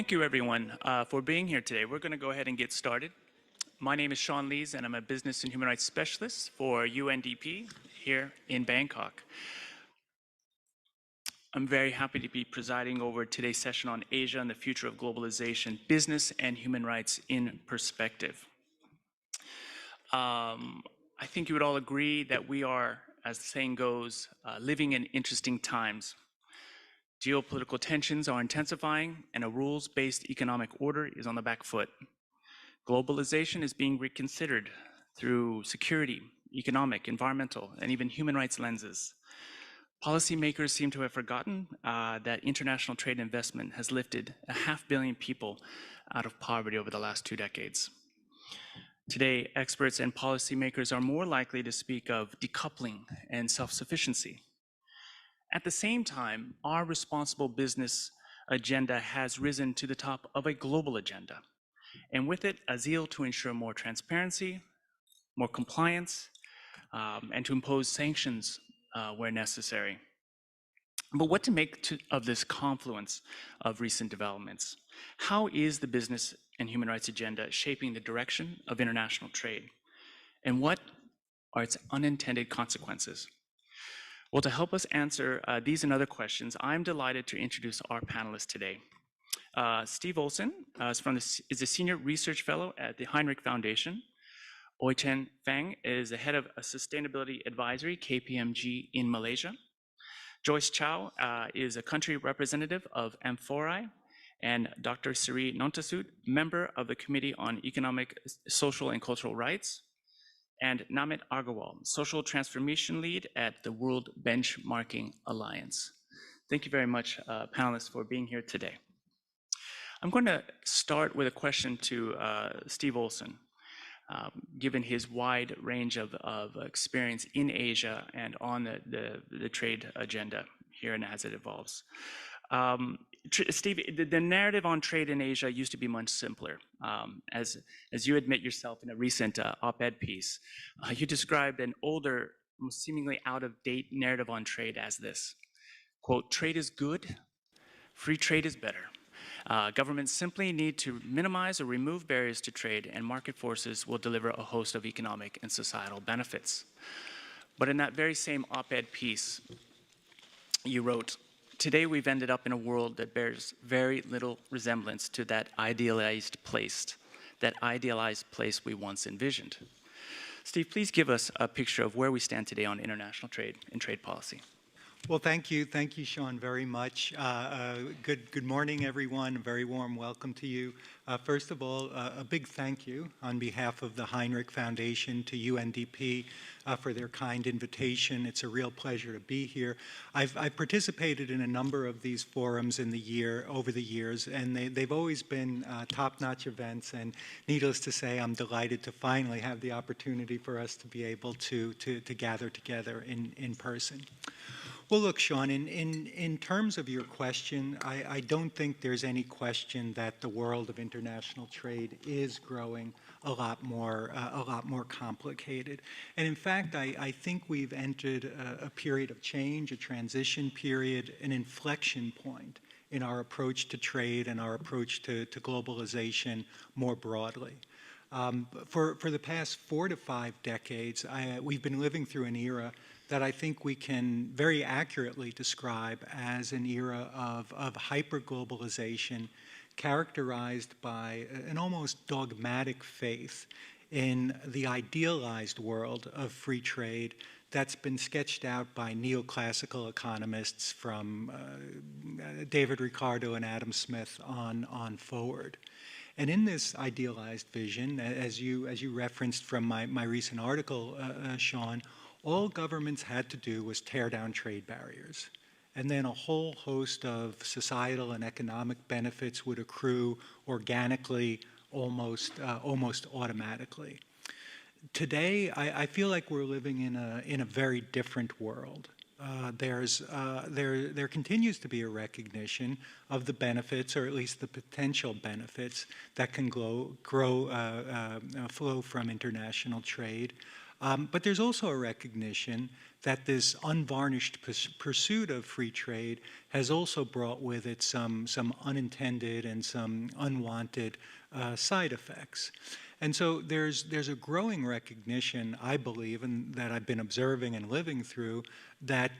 Thank you, everyone, for being here today. We're going to go ahead and get started. My name is Sean Lees, and I'm a Business and Human Rights Specialist for UNDP here in Bangkok. I'm very happy to be presiding over today's session on Asia and the future of globalization, business and human rights in perspective. I think you would all agree that we are, as the saying goes, living in interesting times. Geopolitical tensions are intensifying, and a rules-based economic order is on the back foot. Globalization is being reconsidered through security, economic, environmental, and even human rights lenses. Policymakers seem to have forgotten that international trade investment has lifted 500 million people out of poverty over the last 2 decades. Today, experts and policymakers are more likely to speak of decoupling and self-sufficiency. At the same time, our responsible business agenda has risen to the top of a global agenda, and with it, a zeal to ensure more transparency, more compliance, and to impose sanctions where necessary. But what to make of this confluence of recent developments? How is the business and human rights agenda shaping the direction of international trade? And what are its unintended consequences? Well, to help us answer these and other questions, I'm delighted to introduce our panelists today. Steve Olson is a Senior Research Fellow at the Hinrich Foundation. Oichen Fang is the Head of Sustainability Advisory, KPMG in Malaysia. Joyce Chow is a Country Representative of Amphorai, and Dr. Sri Nontasut, Member of the Committee on Economic, Social, and Cultural Rights, and Namit Agarwal, Social Transformation Lead at the World Benchmarking Alliance. Thank you very much, panelists, for being here today. I'm going to start with a question to Steve Olson, given his wide range of experience in Asia and on the trade agenda here and as it evolves. Steve, the narrative on trade in Asia used to be much simpler. As you admit yourself in a recent op-ed piece, you described an older, seemingly out-of-date narrative on trade as this, quote, "Trade is good, free trade is better. Governments simply need to minimize or remove barriers to trade, and market forces will deliver a host of economic and societal benefits." But in that very same op-ed piece, you wrote, "Today we've ended up in a world that bears very little resemblance to that idealized place we once envisioned." Steve, please give us a picture of where we stand today on international trade and trade policy. Well, thank you, Sean, very much. Good morning, everyone. A very warm welcome to you. First of all, a big thank you on behalf of the Hinrich Foundation to UNDP for their kind invitation. It's a real pleasure to be here. I've participated in a number of these forums over the years, and they've always been top-notch events. And needless to say, I'm delighted to finally have the opportunity for us to be able to gather together in person. Well, look, Sean, in terms of your question, I don't think there's any question that the world of international trade is growing a lot more complicated. And in fact, I think we've entered a period of change, a transition period, an inflection point in our approach to trade and our approach to globalization more broadly. For the past 4 to 5 decades, we've been living through an era that I think we can very accurately describe as an era of hyper-globalization characterized by an almost dogmatic faith in the idealized world of free trade that's been sketched out by neoclassical economists from David Ricardo and Adam Smith on forward. And in this idealized vision, as you referenced from my recent article, Sean, all governments had to do was tear down trade barriers. And then a whole host of societal and economic benefits would accrue organically, almost automatically. Today, I feel like we're living in a very different world. There continues to be a recognition of the benefits, or at least the potential benefits, that can flow from international trade. But there's also a recognition that this unvarnished pursuit of free trade has also brought with it some unintended and some unwanted side effects. And so there's a growing recognition, I believe, and that I've been observing and living through, that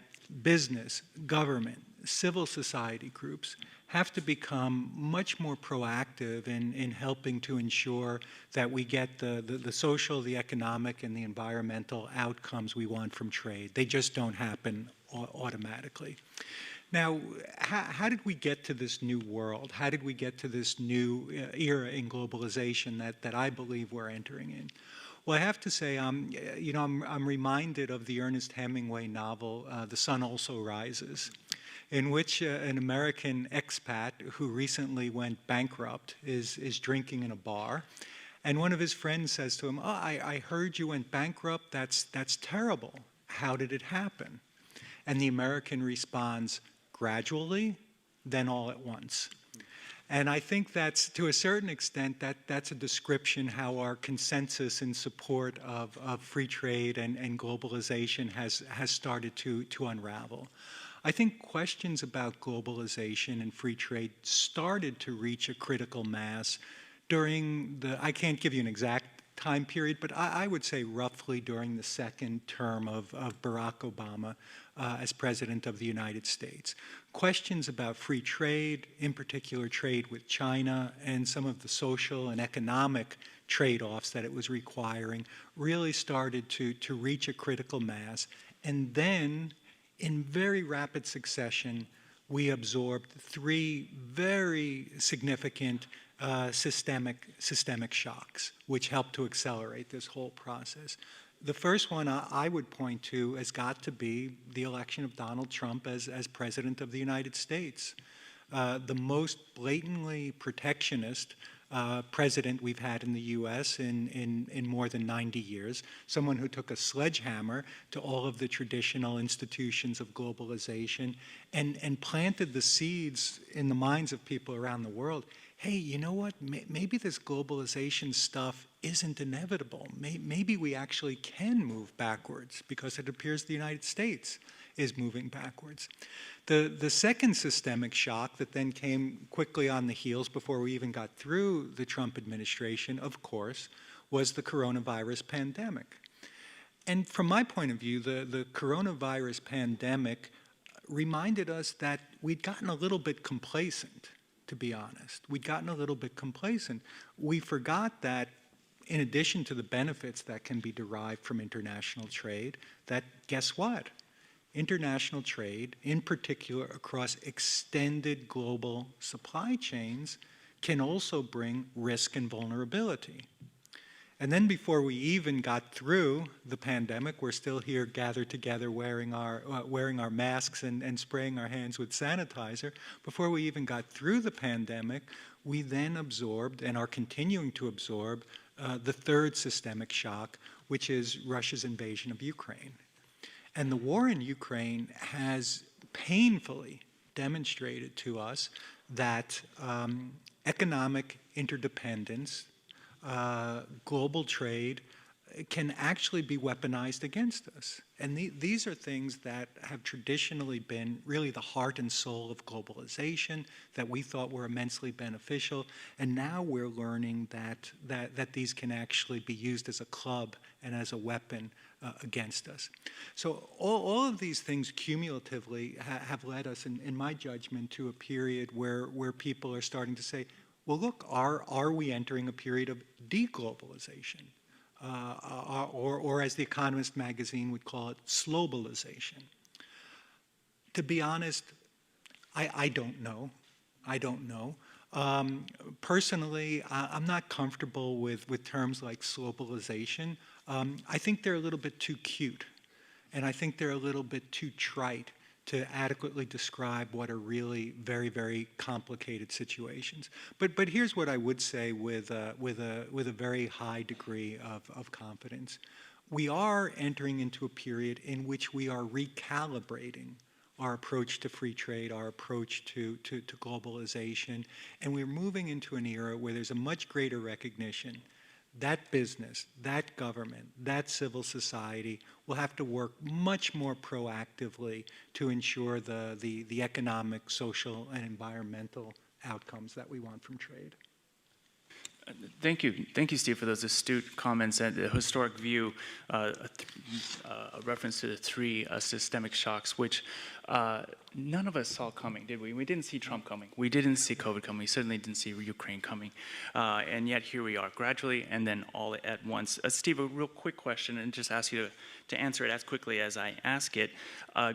business, government, civil society groups have to become much more proactive in helping to ensure that we get the social, the economic, and the environmental outcomes we want from trade. They just don't happen automatically. Now, how did we get to this new world? How did we get to this new era in globalization that I believe we're entering in? Well, I have to say, I'm reminded of the Ernest Hemingway novel, The Sun Also Rises, in which an American expat who recently went bankrupt is drinking in a bar. And one of his friends says to him, "Oh, I heard you went bankrupt. That's terrible. How did it happen?" And the American responds, "Gradually, then all at once." And I think that's, to a certain extent, that's a description how our consensus in support of free trade and globalization has started to unravel. I think questions about globalization and free trade started to reach a critical mass during I can't give you an exact time period, but I would say roughly during the second term of Barack Obama as President of the United States. Questions about free trade, in particular trade with China, and some of the social and economic trade-offs that it was requiring really started to reach a critical mass. And then, in very rapid succession, we absorbed three very significant systemic shocks, which helped to accelerate this whole process. The first one I would point to has got to be the election of Donald Trump as President of the United States. The most blatantly protectionist president we've had in the U.S. in more than 90 years, someone who took a sledgehammer to all of the traditional institutions of globalization and planted the seeds in the minds of people around the world. Hey, you know what? Maybe this globalization stuff isn't inevitable. Maybe we actually can move backwards because it appears the United States is moving backwards. The second systemic shock that then came quickly on the heels before we even got through the Trump administration, of course, was the coronavirus pandemic. And from my point of view, the coronavirus pandemic reminded us that we'd gotten a little bit complacent, to be honest. We'd gotten a little bit complacent. We forgot that in addition to the benefits that can be derived from international trade, that guess what? International trade, in particular across extended global supply chains, can also bring risk and vulnerability. And then before we even got through the pandemic, we're still here gathered together wearing our masks and spraying our hands with sanitizer. Before we even got through the pandemic, we then absorbed and are continuing to absorb the third systemic shock, which is Russia's invasion of Ukraine. And the war in Ukraine has painfully demonstrated to us that economic interdependence, global trade can actually be weaponized against us. And these are things that have traditionally been really the heart and soul of globalization, that we thought were immensely beneficial. And now we're learning that these can actually be used as a club and as a weapon against us. So all of these things cumulatively have led us, in my judgment, to a period where people are starting to say, well, look, are we entering a period of deglobalization? Or as the Economist magazine would call it, slowbalization. To be honest, I don't know. I don't know. Personally, I'm not comfortable with terms like slowbalization. I think they're a little bit too cute, and I think they're a little bit too trite to adequately describe what are really very, very complicated situations. But here's what I would say with a very high degree of confidence. We are entering into a period in which we are recalibrating our approach to free trade, our approach to globalization, and we're moving into an era where there's a much greater recognition that business, that government, that civil society will have to work much more proactively to ensure the economic, social, and environmental outcomes that we want from trade. Thank you, Steve, for those astute comments and the historic view, a reference to the three systemic shocks, which none of us saw coming, did we? We didn't see Trump coming. We didn't see COVID coming. We certainly didn't see Ukraine coming. And yet here we are, gradually and then all at once. Steve, a real quick question, and just ask you to answer it as quickly as I ask it.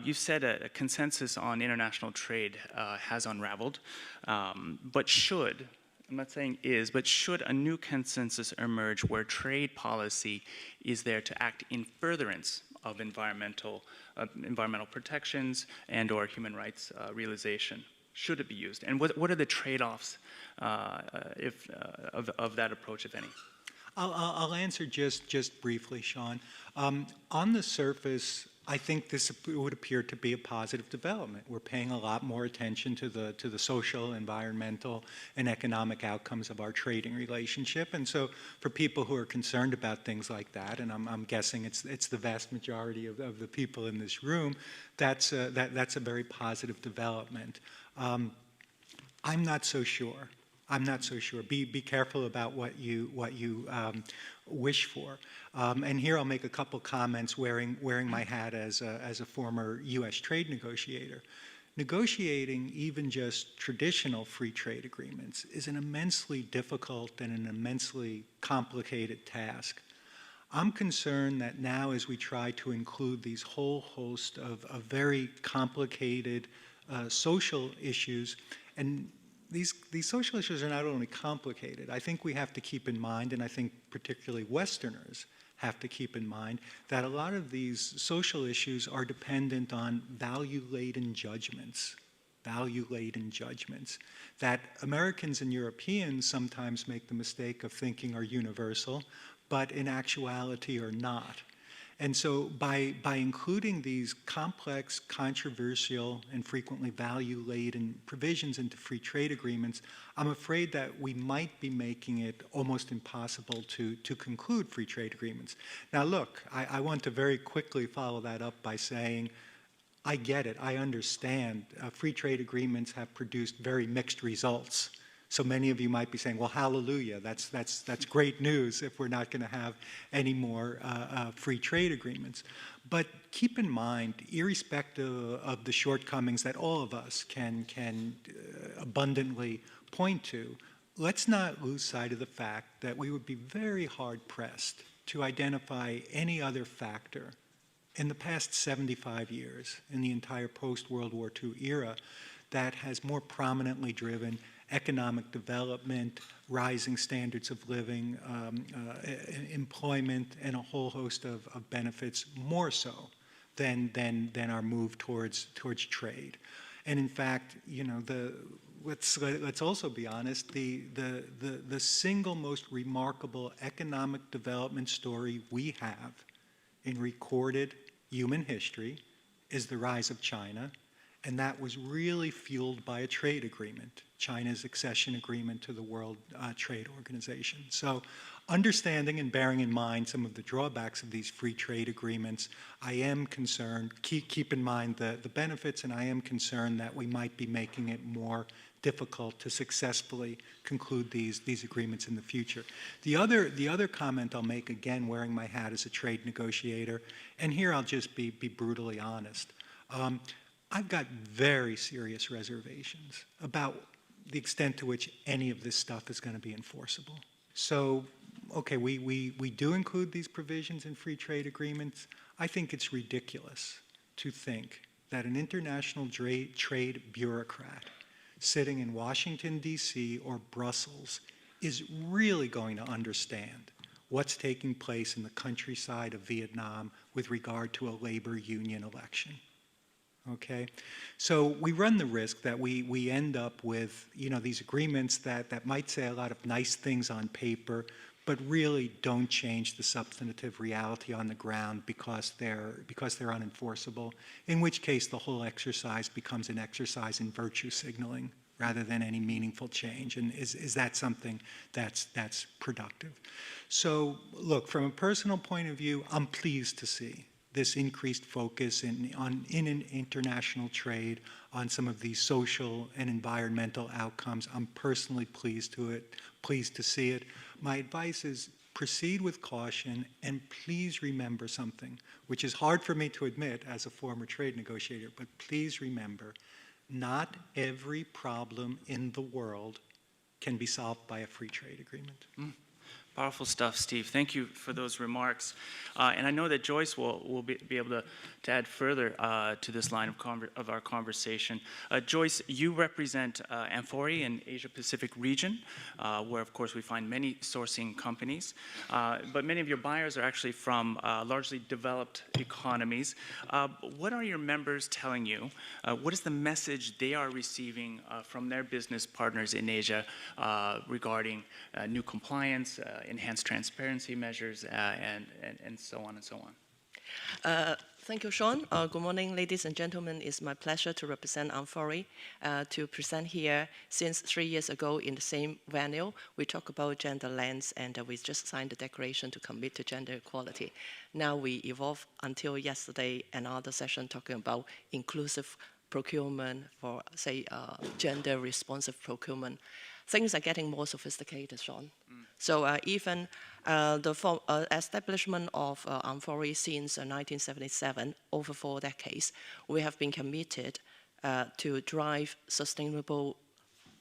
You said a consensus on international trade has unraveled, but should, I'm not saying is, but should a new consensus emerge where trade policy is there to act in furtherance of environmental protections and/or human rights realization? Should it be used? And what are the trade-offs of that approach, if any? I'll answer just briefly, Sean. On the surface, I think this would appear to be a positive development. We're paying a lot more attention to the social, environmental, and economic outcomes of our trading relationship. And so for people who are concerned about things like that, and I'm guessing it's the vast majority of the people in this room, that's a very positive development. I'm not so sure. I'm not so sure. Be careful about what you wish for. And here I'll make a couple comments wearing my hat as a former U.S. trade negotiator. Negotiating even just traditional free trade agreements is an immensely difficult and an immensely complicated task. I'm concerned that now, as we try to include these whole host of very complicated social issues, and these social issues are not only complicated, I think we have to keep in mind, and I think particularly Westerners have to keep in mind, that a lot of these social issues are dependent on value-laden judgments, that Americans and Europeans sometimes make the mistake of thinking are universal, but in actuality are not. And so by including these complex, controversial, and frequently value-laden provisions into free trade agreements, I'm afraid that we might be making it almost impossible to conclude free trade agreements. Now look, I want to very quickly follow that up by saying, I get it, I understand. Free trade agreements have produced very mixed results. So many of you might be saying, well, hallelujah, that's great news if we're not going to have any more free trade agreements. But keep in mind, irrespective of the shortcomings that all of us can abundantly point to, let's not lose sight of the fact that we would be very hard-pressed to identify any other factor in the past 75 years, in the entire post-World War II era, that has more prominently driven economic development, rising standards of living, employment, and a whole host of benefits, more so than our move towards trade. And in fact, you know, let's also be honest, the single most remarkable economic development story we have in recorded human history is the rise of China. And that was really fueled by a trade agreement, China's accession agreement to the World Trade Organization. So understanding and bearing in mind some of the drawbacks of these free trade agreements, I am concerned, keep in mind the benefits, and I am concerned that we might be making it more difficult to successfully conclude these agreements in the future. The other comment I'll make, again, wearing my hat as a trade negotiator, and here I'll just be brutally honest. I've got very serious reservations about the extent to which any of this stuff is going to be enforceable. So, okay, we do include these provisions in free trade agreements. I think it's ridiculous to think that an international trade bureaucrat sitting in Washington, D.C. or Brussels is really going to understand what's taking place in the countryside of Vietnam with regard to a labor union election. Okay, so we run the risk that we end up with, you know, these agreements that might say a lot of nice things on paper, but really don't change the substantive reality on the ground because they're unenforceable. In which case, the whole exercise becomes an exercise in virtue signaling rather than any meaningful change. And is that something that's productive? So look, from a personal point of view, I'm pleased to see this increased focus in international trade on some of these social and environmental outcomes. I'm personally pleased to see it. My advice is proceed with caution, and please remember something, which is hard for me to admit as a former trade negotiator, but please remember, not every problem in the world can be solved by a free trade agreement. Powerful stuff, Steve. Thank you for those remarks. And I know that Joyce will be able to add further to this line of our conversation. Joyce, you represent Amphori in Asia-Pacific region, where, of course, we find many sourcing companies. But many of your buyers are actually from largely developed economies. What are your members telling you? What is the message they are receiving from their business partners in Asia regarding new compliance, enhanced transparency measures, and so on and so on? Thank you, Sean. Good morning, ladies and gentlemen. It's my pleasure to represent Amphori, to present here since 3 years ago in the same venue. We talk about gender lens, and we just signed the declaration to commit to gender equality. Now we evolved until yesterday, another session talking about inclusive procurement for, say, gender responsive procurement. Things are getting more sophisticated, Sean. So even the establishment of Amphori since 1977, over 4 decades, we have been committed to drive sustainable,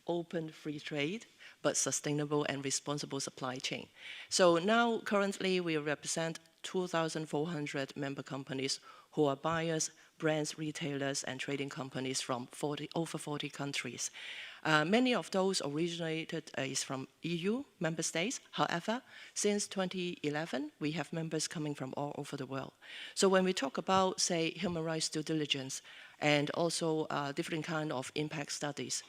open free trade, but sustainable and responsible supply chain. So now, currently, we represent 2,400 member companies who are buyers, brands, retailers, and trading companies from over 40 countries. Many of those originated is from EU member states. However, since 2011, we have members coming from all over the world. So when we talk about, say, human rights due diligence and also different kind of impact studies,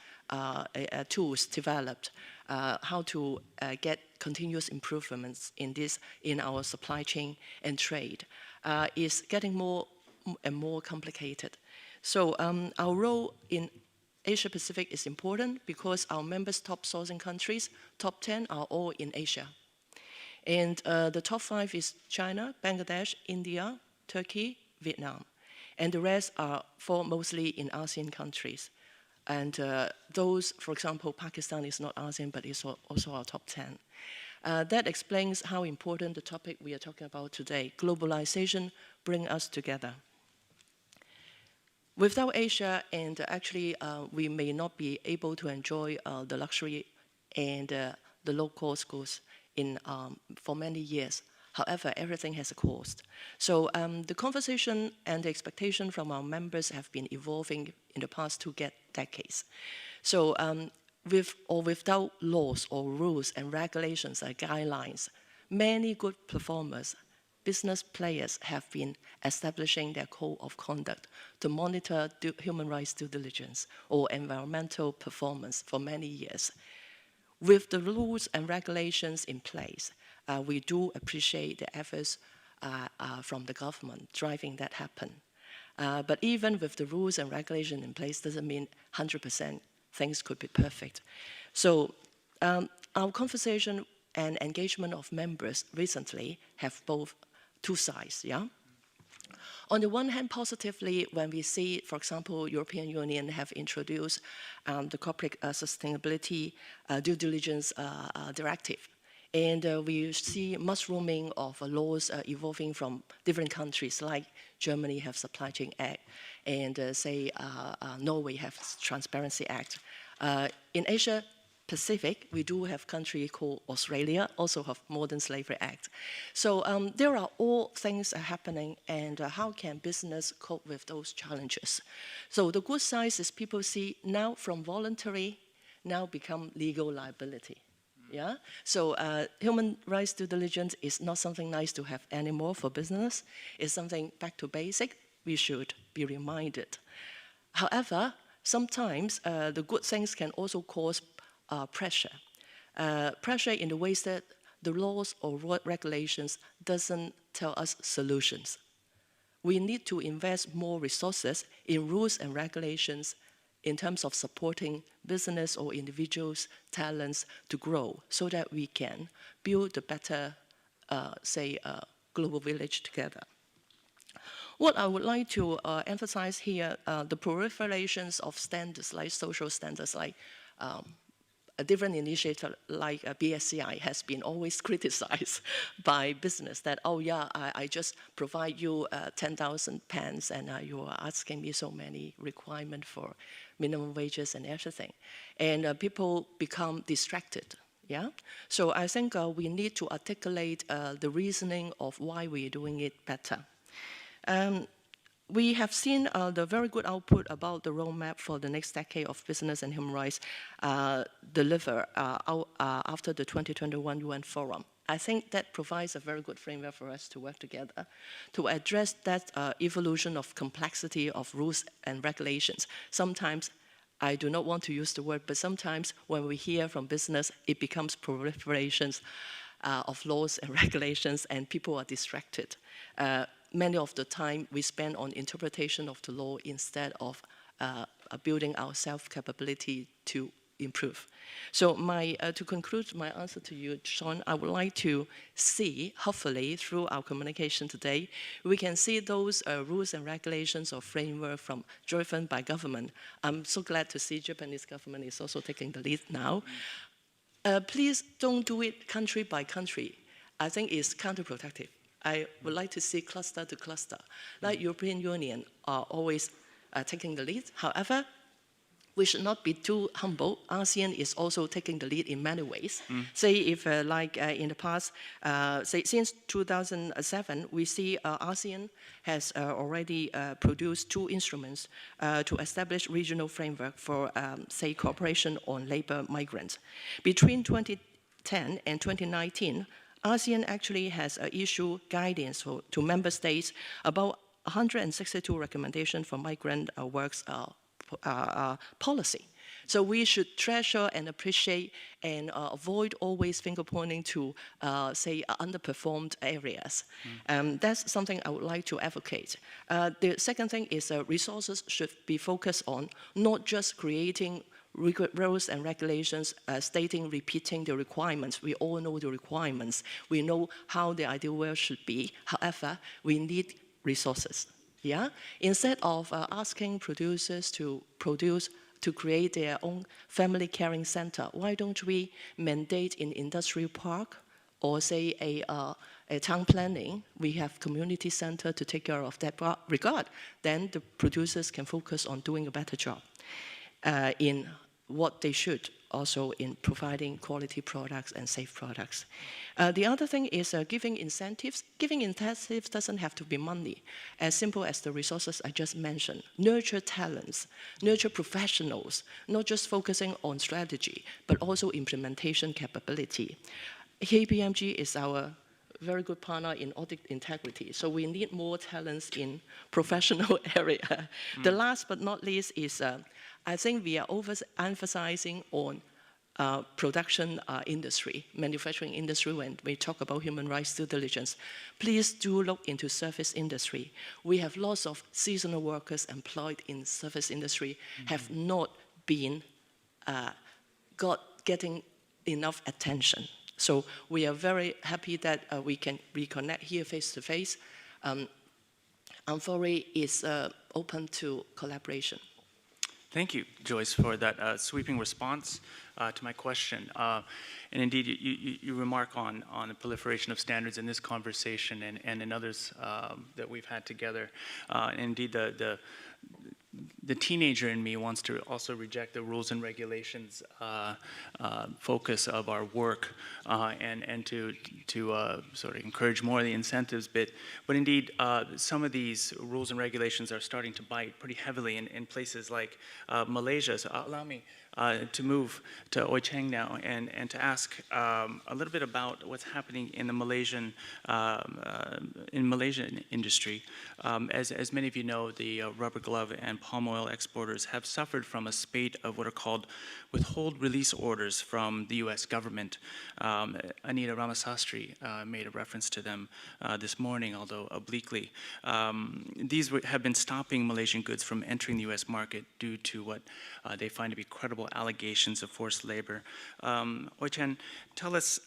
tools developed, how to get continuous improvements in our supply chain and trade, is getting more and more complicated. So our role in Asia Pacific is important because our members' top sourcing countries, top 10 are all in Asia. And the top 5 is China, Bangladesh, India, Turkey, Vietnam. And the rest are mostly in ASEAN countries. And those, for example, Pakistan is not ASEAN, but it's also our top 10. That explains how important the topic we are talking about today, globalization, brings us together. Without Asia, and actually we may not be able to enjoy the luxury and the low-cost goods for many years. However, everything has a cost. So the conversation and the expectation from our members have been evolving in the past 2 decades. So with or without laws or rules and regulations and guidelines, many good performers, business players have been establishing their code of conduct to monitor human rights due diligence or environmental performance for many years. With the rules and regulations in place, we do appreciate the efforts from the government driving that happen. But even with the rules and regulations in place doesn't mean 100% things could be perfect. So our conversation and engagement of members recently have both 2 sides, yeah? On the one hand, positively, when we see, for example, European Union have introduced the corporate sustainability due diligence directive. And we see mushrooming of laws evolving from different countries, like Germany have Supply Chain Act, and say Norway have Transparency Act. In Asia Pacific, we do have country called Australia, also have Modern Slavery Act. So there are all things happening, and how can business cope with those challenges? So the good side is people see now from voluntary, now become legal liability. Yeah? So human rights due diligence is not something nice to have anymore for business. It's something back to basic. We should be reminded. However, sometimes the good things can also cause pressure. Pressure in the ways that the laws or regulations doesn't tell us solutions. We need to invest more resources in rules and regulations in terms of supporting business or individuals' talents to grow so that we can build a better, global village together. What I would like to emphasize here, the proliferations of standards like social standards, like a different initiative like BSCI has been always criticized by business that, oh yeah, I just provide you 10,000 pens and you are asking me so many requirements for minimum wages and everything. And people become distracted. Yeah, so I think we need to articulate the reasoning of why we're doing it better. We have seen the very good output about the roadmap for the next decade of business and human rights deliver after the 2021 UN Forum. I think that provides a very good framework for us to work together to address that evolution of complexity of rules and regulations. Sometimes, I do not want to use the word, but sometimes when we hear from business, it becomes proliferations of laws and regulations and people are distracted. Many of the time we spend on interpretation of the law instead of building our self-capability to improve. So to conclude my answer to you, Sean, I would like to see, hopefully through our communication today, we can see those rules and regulations or framework driven by government. I'm so glad to see Japanese government is also taking the lead now. Please don't do it country by country. I think it's counterproductive. I would like to see cluster to cluster. Like European Union are always taking the lead. However, we should not be too humble. ASEAN is also taking the lead in many ways. Say if in the past, since 2007, we see ASEAN has already produced 2 instruments to establish regional framework for, cooperation on labor migrants. Between 2010 and 2019, ASEAN actually has issued guidance to member states about 162 recommendations for migrant works policy. So we should treasure and appreciate and avoid always finger pointing to, underperformed areas. That's something I would like to advocate. The second thing is resources should be focused on not just creating rules and regulations repeating the requirements. We all know the requirements. We know how the ideal world should be. However, we need resources. Yeah? Instead of asking producers to create their own family caring center, why don't we mandate in industrial park or say a town planning, we have community center to take care of that regard. Then the producers can focus on doing a better job in what they should, also in providing quality products and safe products. The other thing is giving incentives. Giving incentives doesn't have to be money. As simple as the resources I just mentioned. Nurture talents, nurture professionals, not just focusing on strategy, but also implementation capability. KPMG is our very good partner in audit integrity. So we need more talents in professional area. The last but not least is, I think we are overemphasizing on production industry, manufacturing industry when we talk about human rights due diligence. Please do look into service industry. We have lots of seasonal workers employed in service industry have not been getting enough attention. So we are very happy that we can reconnect here face to face. Amphori is open to collaboration. Thank you, Joyce, for that sweeping response to my question. And indeed, you remark on the proliferation of standards in this conversation and in others that we've had together. And indeed, the teenager in me wants to also reject the rules and regulations focus of our work and to sort of encourage more of the incentives bit. But indeed, some of these rules and regulations are starting to bite pretty heavily in places like Malaysia. So allow me to move to Oi Chang now and to ask a little bit about what's happening in the Malaysian industry. As many of you know, the rubber glove and palm oil exporters have suffered from a spate of what are called withhold release orders from the U.S. government. Anita Ramasastry made a reference to them this morning, although obliquely. These have been stopping Malaysian goods from entering the U.S. market due to what they find to be credible allegations of forced labor. Oi Chen, tell us,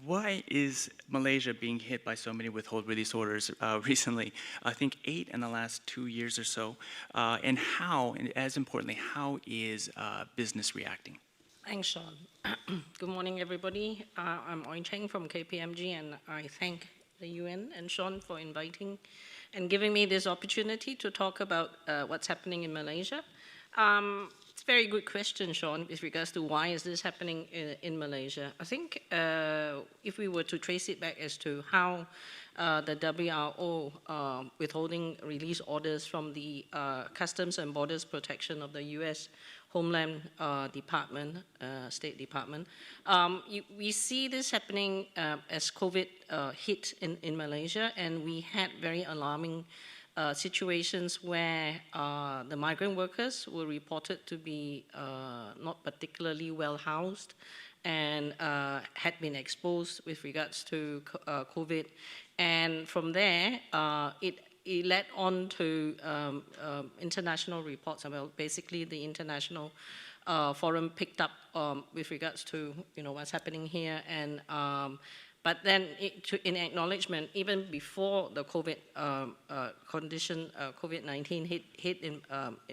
why is Malaysia being hit by so many withhold release orders recently? I think 8 in the last 2 years or so. And how, and as importantly, how is business reacting? Thanks, Sean. Good morning, everybody. I'm Oi Cheng from KPMG, and I thank the UN and Sean for inviting and giving me this opportunity to talk about what's happening in Malaysia. It's a very good question, Sean, with regards to why is this happening in Malaysia. I think if we were to trace it back as to how the WRO withholding release orders from the Customs and Borders Protection of the US Homeland Department, State Department. We see this happening as COVID hit in Malaysia, and we had very alarming situations where the migrant workers were reported to be not particularly well housed and had been exposed with regards to COVID. And from there, it led on to international reports about basically the international forum picked up with regards to what's happening here. And but then in acknowledgement, even before the COVID condition, COVID-19 hit in,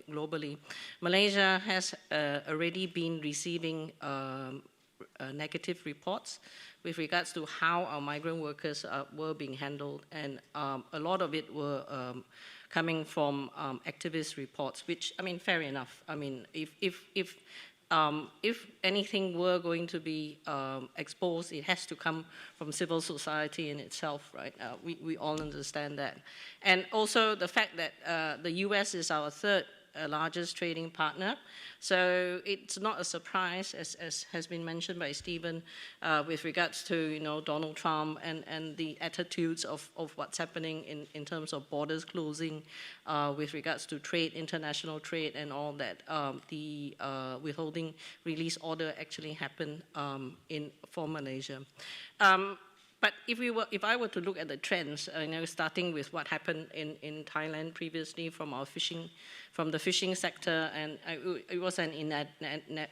globally, Malaysia has already been receiving negative reports with regards to how our migrant workers were being handled, and a lot of it were coming from activist reports, which, I mean, fair enough. I mean, if anything were going to be exposed, it has to come from civil society in itself, right? We all understand that. And also the fact that the US is our third largest trading partner. So it's not a surprise, as has been mentioned by Stephen, with regards to Donald Trump and the attitudes of what's happening in terms of borders closing, with regards to trade, international trade, and all that. The withholding release order actually happened for Malaysia. But if I were to look at the trends, starting with what happened in Thailand previously from the fishing sector, and it was an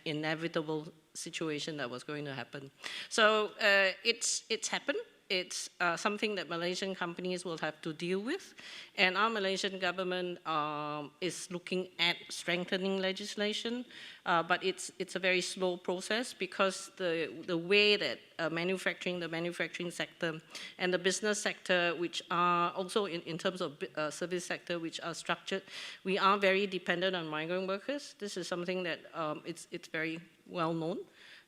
inevitable situation that was going to happen. So it's happened. It's something that Malaysian companies will have to deal with, and our Malaysian government is looking at strengthening legislation, but it's a very slow process because the way that the manufacturing sector and the business sector, which are also in terms of service sector, which are structured, we are very dependent on migrant workers. This is something that it's very well known.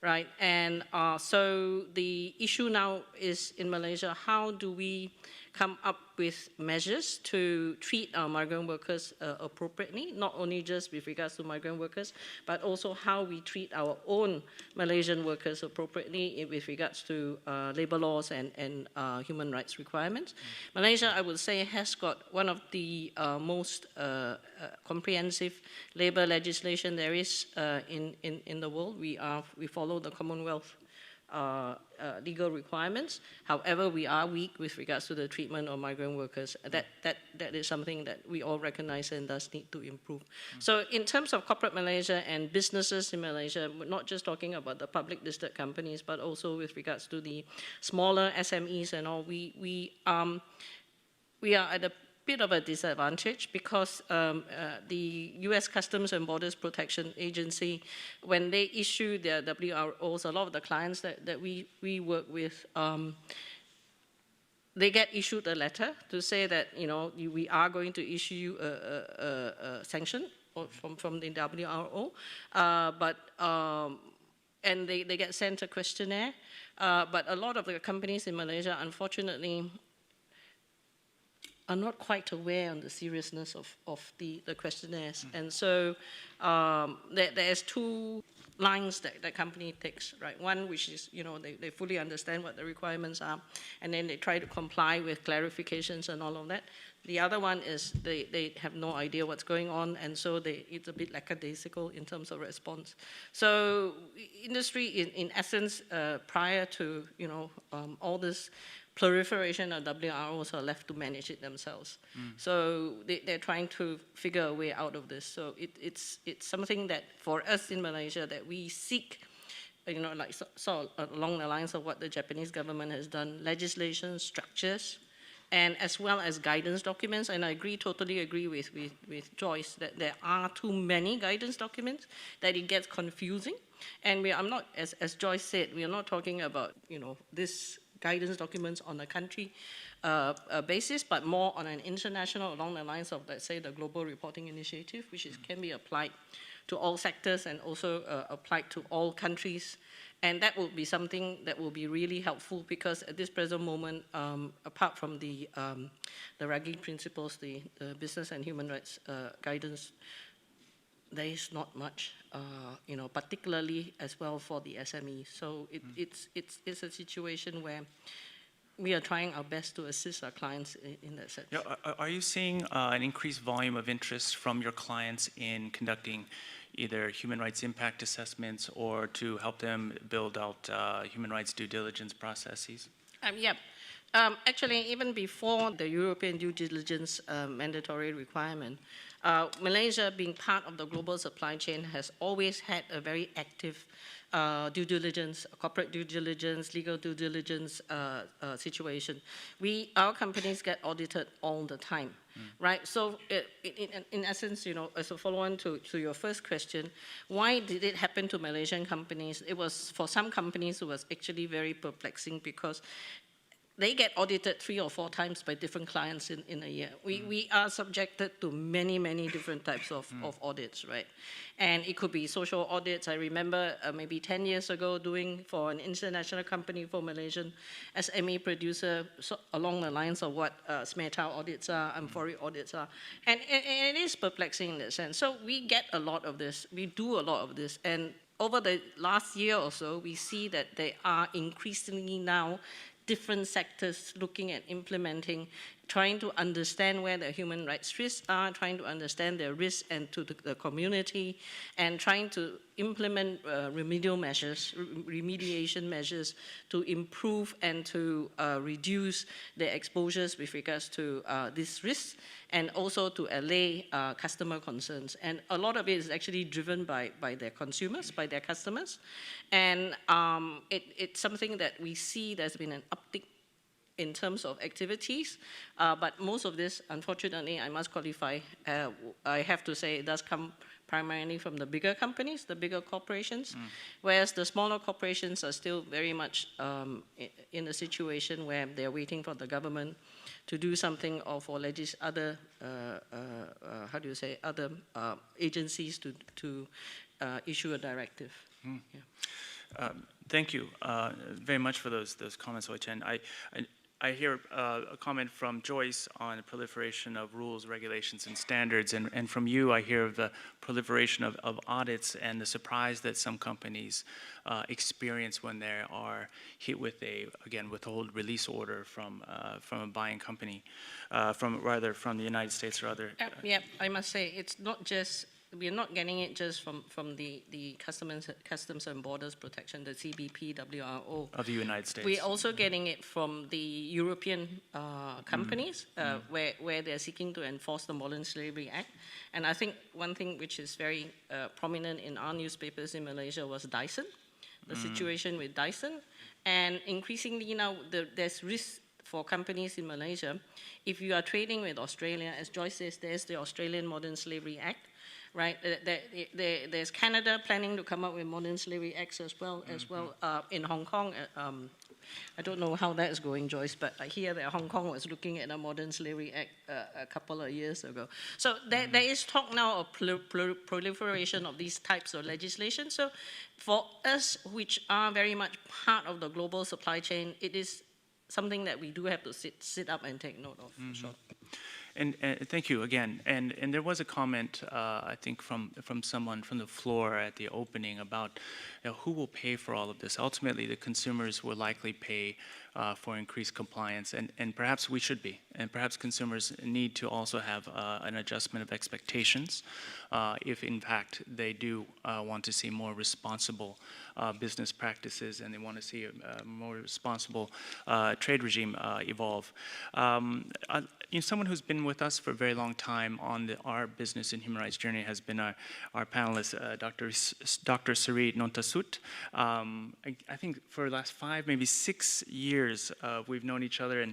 Right, and so the issue now is in Malaysia, how do we come up with measures to treat our migrant workers appropriately, not only just with regards to migrant workers, but also how we treat our own Malaysian workers appropriately with regards to labor laws and human rights requirements. Malaysia, I would say, has got one of the most comprehensive labor legislation there is in the world. We follow the Commonwealth legal requirements. However, we are weak with regards to the treatment of migrant workers. That is something that we all recognize and does need to improve. So in terms of corporate Malaysia and businesses in Malaysia, we're not just talking about the public listed companies, but also with regards to the smaller SMEs and all, we are at a bit of a disadvantage because the US Customs and Borders Protection Agency, when they issue their WROs, a lot of the clients that we work with, they get issued a letter to say that we are going to issue you a sanction from the WRO, and they get sent a questionnaire, but a lot of the companies in Malaysia, unfortunately, are not quite aware on the seriousness of the questionnaires. And so there's two lines that the company takes, right? One, which is, they fully understand what the requirements are, and then they try to comply with clarifications and all of that. The other one is they have no idea what's going on, and so it's a bit lackadaisical in terms of response. So industry, in essence, prior to all this proliferation of WROs, are left to manage it themselves. So they're trying to figure a way out of this. So it's something that for us in Malaysia that we seek, so along the lines of what the Japanese government has done, legislation, structures, and as well as guidance documents. And I totally agree with Joyce that there are too many guidance documents, that it gets confusing. And I'm not, as Joyce said, we are not talking about, this guidance documents on a country basis, but more on an international, along the lines of, let's say, the Global Reporting Initiative, which can be applied to all sectors and also applied to all countries. And that will be something that will be really helpful, because at this present moment, apart from the RAGI principles, the business and human rights guidance, there is not much, particularly as well for the SMEs. So it's a situation where we are trying our best to assist our clients in that sense. Yeah, are you seeing an increased volume of interest from your clients in conducting either human rights impact assessments or to help them build out human rights due diligence processes? Yeah. Actually, even before the European due diligence mandatory requirement, Malaysia, being part of the global supply chain, has always had a very active due diligence, corporate due diligence, legal due diligence situation. Our companies get audited all the time, right? So in essence, as a follow-on to your first question, why did it happen to Malaysian companies? It was, for some companies, it was actually very perplexing, because they get audited 3 or 4 times by different clients in a year. We are subjected to many, many different types of audits, right? And it could be social audits. I remember maybe 10 years ago doing for an international company for Malaysian SME producer, along the lines of what SMETA audits are, Amphori audits are. And it is perplexing in that sense. So we get a lot of this. We do a lot of this. And over the last year or so, we see that there are increasingly now different sectors looking at implementing, trying to understand where the human rights risks are, trying to understand their risks and to the community, and trying to implement remediation measures to improve and to reduce their exposures with regards to these risks, and also to allay customer concerns. And a lot of it is actually driven by their consumers, by their customers. And it's something that we see there's been an uptick in terms of activities, but most of this, unfortunately, I must qualify, I have to say it does come primarily from the bigger companies, the bigger corporations, whereas the smaller corporations are still very much in a situation where they're waiting for the government to do something, or for other other agencies to issue a directive. Yeah. Thank you very much for those comments, Oi Chen. I hear a comment from Joyce on the proliferation of rules, regulations, and standards, and from you I hear of the proliferation of audits and the surprise that some companies experience when they are hit with a, again, withhold release order from a buying company, from the United States or other. Yeah, I must say it's not just. We're not getting it just from the Customs and Borders Protection, the CBP, WRO. Of the United States. We're also getting it from the European companies, where they're seeking to enforce the Modern Slavery Act. And I think one thing which is very prominent in our newspapers in Malaysia was Dyson, the situation with Dyson. And increasingly now, there's risk for companies in Malaysia. If you are trading with Australia, as Joyce says, there's the Australian Modern Slavery Act. Right, there's Canada planning to come up with Modern Slavery Acts as well. In Hong Kong. I don't know how that is going, Joyce, but I hear that Hong Kong was looking at a Modern Slavery Act a couple of years ago. So there is talk now of proliferation of these types of legislation. So for us, which are very much part of the global supply chain, it is something that we do have to sit up and take note of. Sure. And thank you again. And there was a comment, I think, from someone from the floor at the opening about who will pay for all of this. Ultimately, the consumers will likely pay for increased compliance, and perhaps we should be. And perhaps consumers need to also have an adjustment of expectations if, in fact, they do want to see more responsible business practices and they want to see a more responsible trade regime evolve. Someone who's been with us for a very long time on our business and human rights journey has been our panelist, Dr. Sarit Nontasut. I think for the last 5, maybe 6 years, we've known each other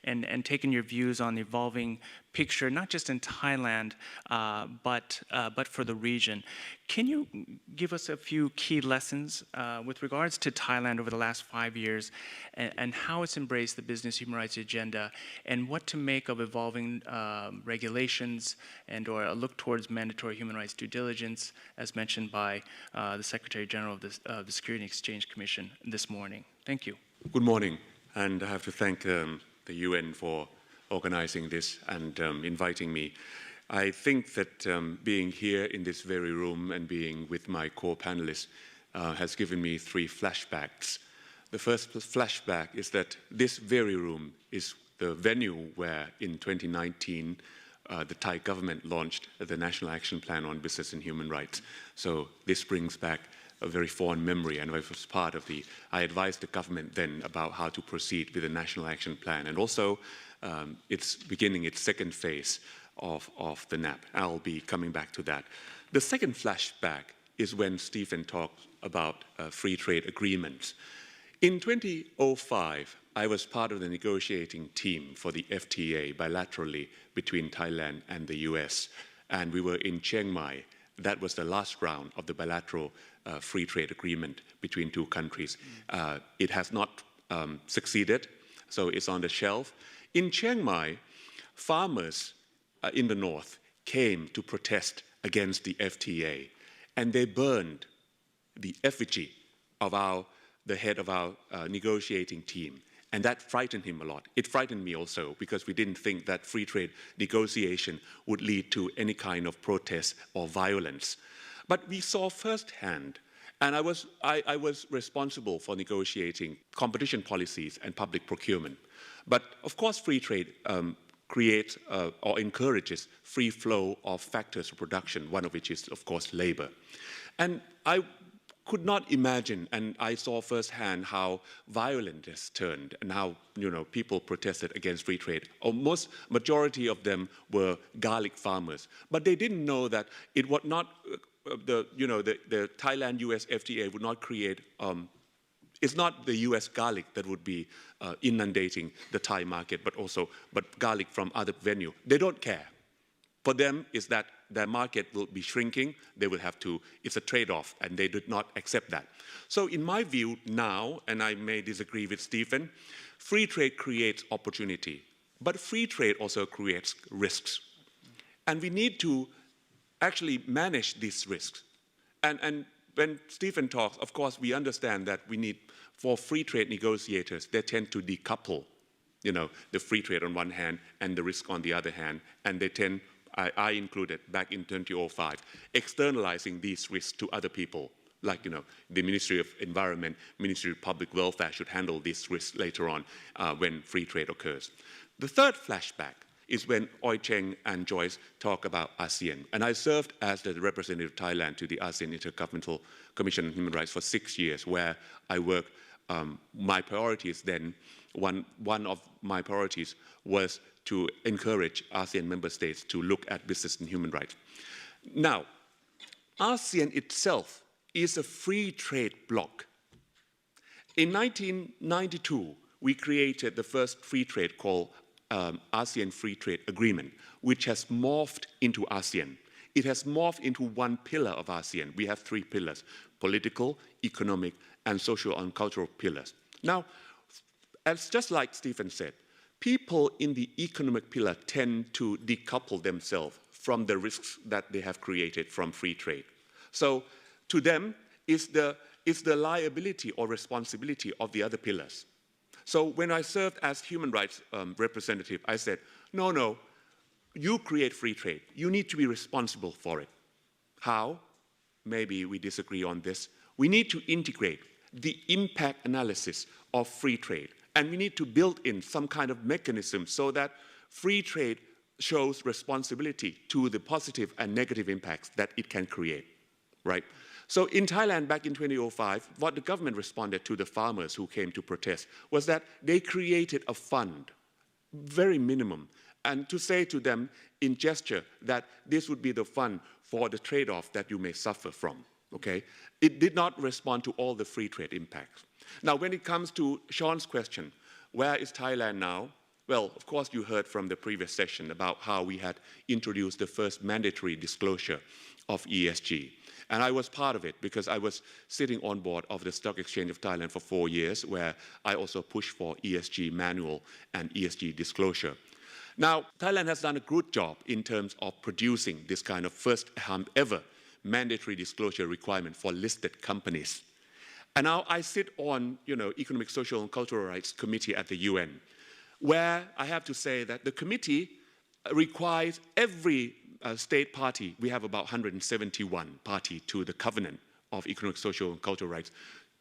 and taken your views on the evolving picture, not just in Thailand, but for the region. Can you give us a few key lessons with regards to Thailand over the last 5 years and how it's embraced the business human rights agenda and what to make of evolving regulations and or a look towards mandatory human rights due diligence as mentioned by the Secretary General of the Security and Exchange Commission this morning? Thank you. Good morning, and I have to thank the UN for organizing this and inviting me. I think that being here in this very room and being with my co-panelists has given me 3 flashbacks. The first flashback is that this very room is the venue where in 2019 the Thai government launched the National Action Plan on Business and Human Rights. So this brings back a very fond memory, and I was part of I advised the government then about how to proceed with the National Action Plan, and also it's beginning its 2nd phase of the NAP. I'll be coming back to that. The second flashback is when Stephen talked about free trade agreements. In 2005, I was part of the negotiating team for the FTA bilaterally between Thailand and the US, and we were in Chiang Mai. That was the last round of the bilateral free trade agreement between 2 countries. It has not succeeded, so it's on the shelf. In Chiang Mai, farmers in the north came to protest against the FTA, and they burned the effigy of the head of our negotiating team. And that frightened him a lot. It frightened me also, because we didn't think that free trade negotiation would lead to any kind of protest or violence. But we saw firsthand, and I was responsible for negotiating competition policies and public procurement. But of course, free trade creates or encourages free flow of factors of production, one of which is, of course, labor. And I could not imagine, and I saw firsthand how violent this turned and how people protested against free trade. Almost majority of them were garlic farmers, but they didn't know that it would not the Thailand-US FTA would not create. It's not the US garlic that would be inundating the Thai market, but garlic from other venue. They don't care. For them, is that their market will be shrinking. They will have to, it's a trade-off, and they did not accept that. So in my view now, and I may disagree with Stephen, free trade creates opportunity, but free trade also creates risks. And we need to actually manage these risks. And when Stephen talks, of course, we understand that we need, for free trade negotiators, they tend to decouple, the free trade on one hand and the risk on the other hand, and they tend, I included back in 2005, externalizing these risks to other people, like the Ministry of Environment, Ministry of Public Welfare should handle these risks later on when free trade occurs. The third flashback is when Oi Cheng and Joyce talk about ASEAN. And I served as the representative of Thailand to the ASEAN Intergovernmental Commission on Human Rights for 6 years, where I worked. My priorities then, one of my priorities was to encourage ASEAN member states to look at business and human rights. Now, ASEAN itself is a free trade bloc. In 1992, we created the first free trade called ASEAN Free Trade Agreement, which has morphed into ASEAN. It has morphed into one pillar of ASEAN. We have 3 pillars: political, economic, and social and cultural pillars. Now, as just like Stephen said, people in the economic pillar tend to decouple themselves from the risks that they have created from free trade. So to them, it's the liability or responsibility of the other pillars. So when I served as human rights representative, I said, no, you create free trade. You need to be responsible for it. How? Maybe we disagree on this. We need to integrate the impact analysis of free trade. And we need to build in some kind of mechanism so that free trade shows responsibility to the positive and negative impacts that it can create, right? So in Thailand back in 2005, what the government responded to the farmers who came to protest was that they created a fund, very minimum, and to say to them in gesture that this would be the fund for the trade-off that you may suffer from, okay? It did not respond to all the free trade impacts. Now, when it comes to Sean's question, where is Thailand now? Well, of course, you heard from the previous session about how we had introduced the first mandatory disclosure of ESG. And I was part of it because I was sitting on board of the Stock Exchange of Thailand for 4 years, where I also pushed for ESG manual and ESG disclosure. Now, Thailand has done a good job in terms of producing this kind of first ever mandatory disclosure requirement for listed companies. And now I sit on, Economic, Social, and Cultural Rights Committee at the UN, where I have to say that the committee requires every state party, we have about 171 parties to the Covenant of Economic, Social, and Cultural Rights,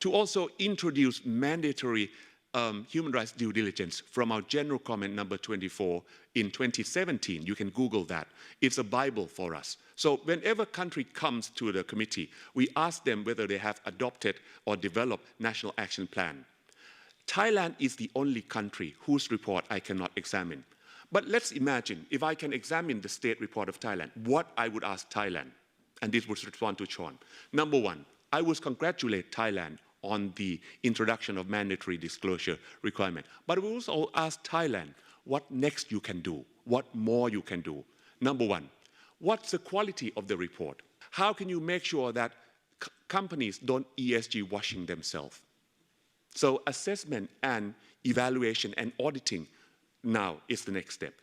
to also introduce mandatory human rights due diligence from our General Comment number 24 in 2017. You can Google that. It's a Bible for us. So whenever a country comes to the committee, we ask them whether they have adopted or developed national action plan. Thailand is the only country whose report I cannot examine. But let's imagine if I can examine the state report of Thailand, what I would ask Thailand, and this would respond to Sean. Number one, I would congratulate Thailand on the introduction of mandatory disclosure requirement. But we also ask Thailand what next you can do, what more you can do. Number one, what's the quality of the report? How can you make sure that companies don't ESG washing themselves? So assessment and evaluation and auditing now is the next step.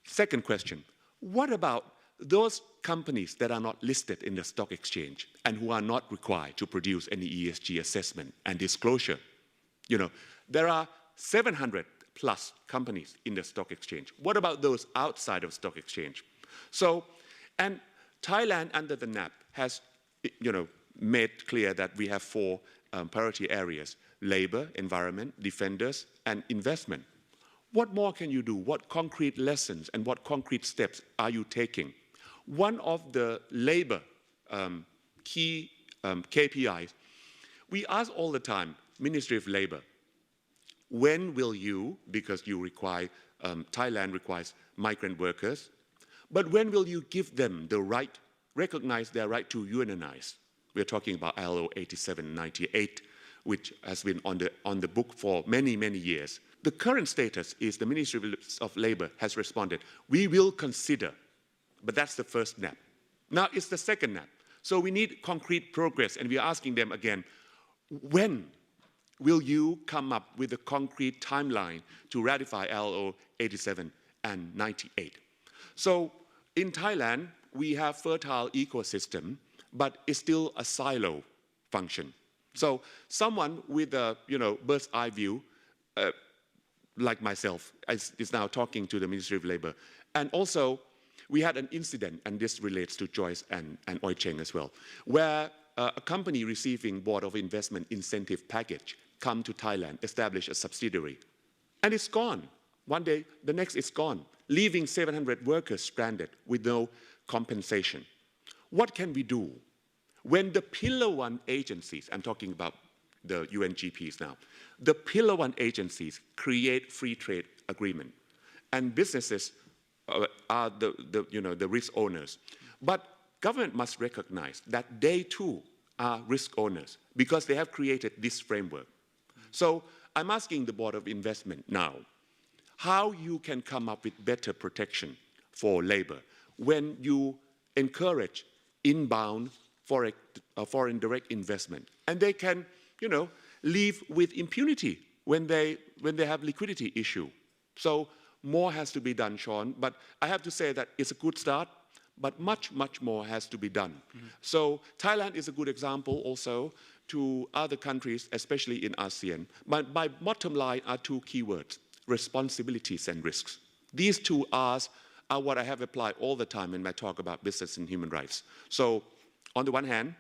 Second question, what about those companies that are not listed in the stock exchange and who are not required to produce any ESG assessment and disclosure? There are 700 plus companies in the stock exchange. What about those outside of stock exchange? So, and Thailand under the NAP has, made clear that we have 4 priority areas: labor, environment, defenders, and investment. What more can you do? What concrete lessons and what concrete steps are you taking? One of the labor key KPIs, we ask all the time, Ministry of Labor, when will you, because you require, Thailand requires migrant workers, but when will you give them the right, recognize their right to unionize? We're talking about ILO 8798, which has been on the book for many, many years. The current status is the Ministry of Labor has responded, we will consider, but that's the first NAP. Now it's the second NAP. So we need concrete progress, and we are asking them again, when will you come up with a concrete timeline to ratify ILO 87 and 98? So in Thailand, we have fertile ecosystem, but it's still a silo function. So someone with a bird's eye view, like myself, is now talking to the Ministry of Labor. And also, we had an incident, and this relates to Joyce and Oi Cheng as well, where a company receiving Board of Investment incentive package come to Thailand, establish a subsidiary, and it's gone. One day, the next it's gone, leaving 700 workers stranded with no compensation. What can we do? When the Pillar 1 agencies, I'm talking about the UNGPs now, the Pillar 1 agencies create free trade agreement, and businesses are the risk owners. But government must recognize that they too are risk owners because they have created this framework. So I'm asking the Board of Investment now, how you can come up with better protection for labor when you encourage inbound foreign direct investment, and they can, leave with impunity when they have liquidity issue. So more has to be done, Sean, but I have to say that it's a good start, but much, much more has to be done. Mm-hmm. So Thailand is a good example also to other countries, especially in ASEAN. But my bottom line are 2 keywords: responsibilities and risks. These 2 are are what I have applied all the time when I talk about business and human rights. So on the one hand,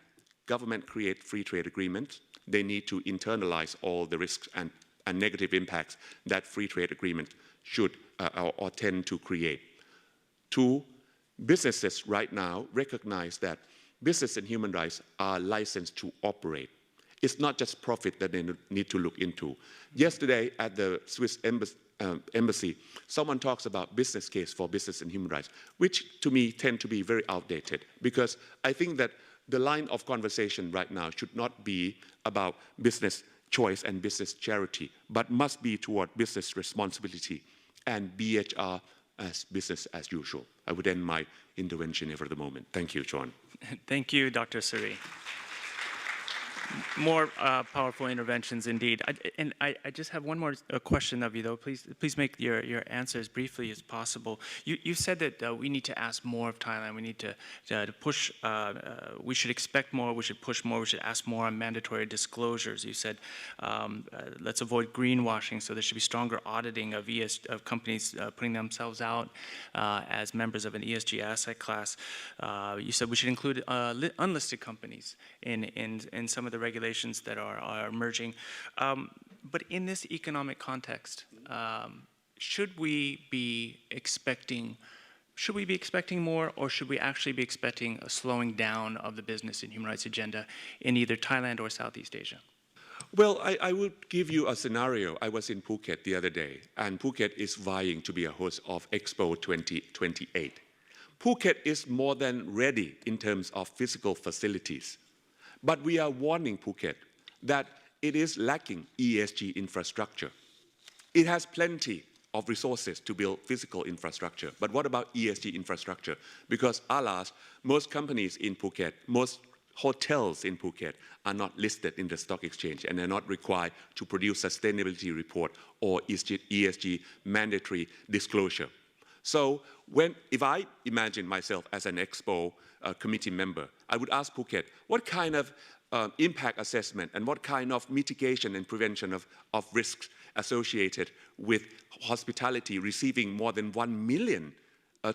government create free trade agreements. They need to internalize all the risks and negative impacts that free trade agreement should or tend to create. Two, businesses right now recognize that business and human rights are licensed to operate. It's not just profit that they need to look into. Yesterday at the Swiss embassy, someone talks about business case for business and human rights, which to me tend to be very outdated, because I think that the line of conversation right now should not be about business choice and business charity, but must be toward business responsibility and BHR as business as usual. I would end my intervention here for the moment. Thank you, John. Thank you, Dr. Suri. More powerful interventions indeed. I just have one more question of you, though. Please make your answer as briefly as possible. You said that we need to ask more of Thailand. We need to push. We should expect more. We should push more. We should ask more on mandatory disclosures. You said let's avoid greenwashing. So there should be stronger auditing of companies putting themselves out as members of an ESG asset class. You said we should include unlisted companies in some of the regulations that are emerging. But in this economic context, should we be expecting more, or should we actually be expecting a slowing down of the business and human rights agenda in either Thailand or Southeast Asia? Well, I would give you a scenario. I was in Phuket the other day, and Phuket is vying to be a host of Expo 2028. Phuket is more than ready in terms of physical facilities. But we are warning Phuket that it is lacking ESG infrastructure. It has plenty of resources to build physical infrastructure. But what about ESG infrastructure? Because alas, most companies in Phuket, most hotels in Phuket are not listed in the stock exchange, and they're not required to produce sustainability report or ESG mandatory disclosure. So if I imagine myself as an Expo committee member, I would ask Phuket, what kind of impact assessment and what kind of mitigation and prevention of risks associated with hospitality receiving more than 1 million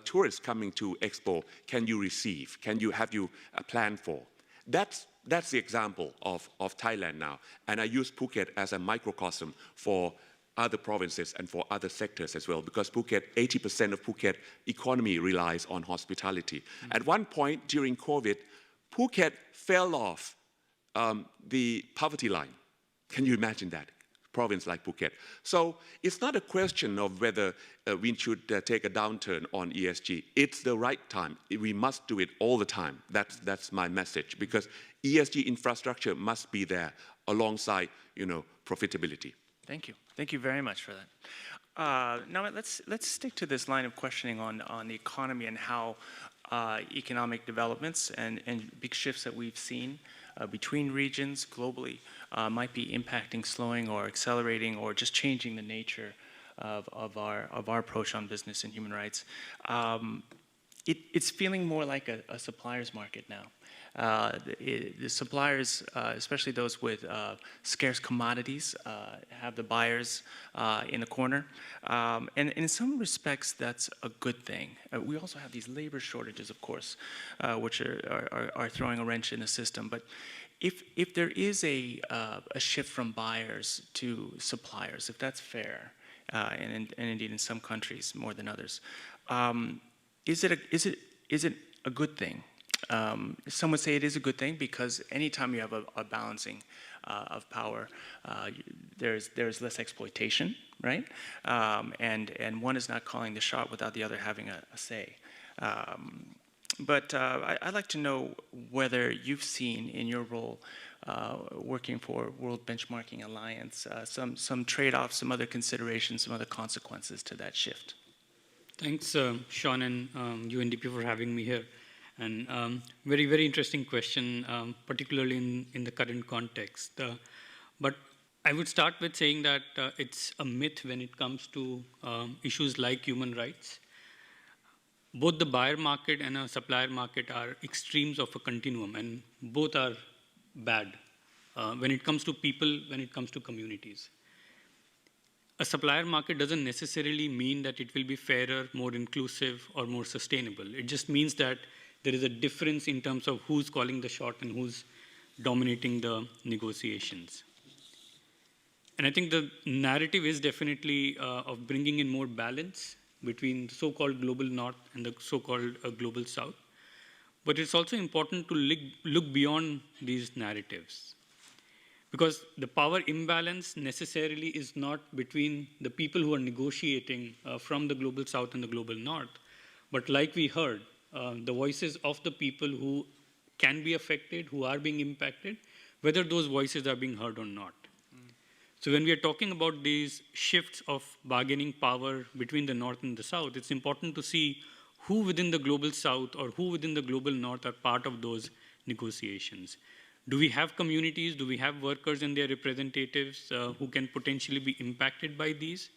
tourists coming to Expo can you receive? Have you planned for? That's the example of Thailand now. And I use Phuket as a microcosm for other provinces and for other sectors as well, because Phuket, 80% of Phuket economy relies on hospitality. Mm-hmm. At one point during COVID, Phuket fell off the poverty line. Can you imagine that? Province like Phuket. So it's not a question of whether we should take a downturn on ESG. It's the right time. We must do it all the time. That's my message, because ESG infrastructure must be there alongside, profitability. Thank you. Thank you very much for that. Now let's stick to this line of questioning on the economy and how economic developments and big shifts that we've seen between regions globally might be impacting, slowing, or accelerating, or just changing the nature of our approach on business and human rights. It's feeling more like a supplier's market now. The suppliers, especially those with scarce commodities, have the buyers in the corner. And in some respects, that's a good thing. We also have these labor shortages, of course, which are throwing a wrench in the system. But if there is a shift from buyers to suppliers, if that's fair, and indeed in some countries more than others, is it a good thing? Some would say it is a good thing, because anytime you have a balancing of power, there's less exploitation, right? And one is not calling the shot without the other having a say. But I'd like to know whether you've seen in your role working for World Benchmarking Alliance some trade-offs, some other considerations, some other consequences to that shift. Thanks, Sean and UNDP for having me here. And very, very interesting question, particularly in the current context. But I would start with saying that it's a myth when it comes to issues like human rights. Both the buyer market and a supplier market are extremes of a continuum, and both are bad when it comes to people, when it comes to communities. a supplier market doesn't necessarily mean that it will be fairer, more inclusive, or more sustainable. It just means that there is a difference in terms of who's calling the shot and who's dominating the negotiations. And I think the narrative is definitely of bringing in more balance between the so-called global north and the so-called global south. But it's also important to look beyond these narratives. Because the power imbalance necessarily is not between the people who are negotiating from the global south and the global north, but like we heard, the voices of the people who can be affected, who are being impacted, whether those voices are being heard or not. So when we are talking about these shifts of bargaining power between the north and the south, it's important to see who within the global south or who within the global north are part of those negotiations. Do we have communities? Do we have workers and their representatives who can potentially be impacted by these?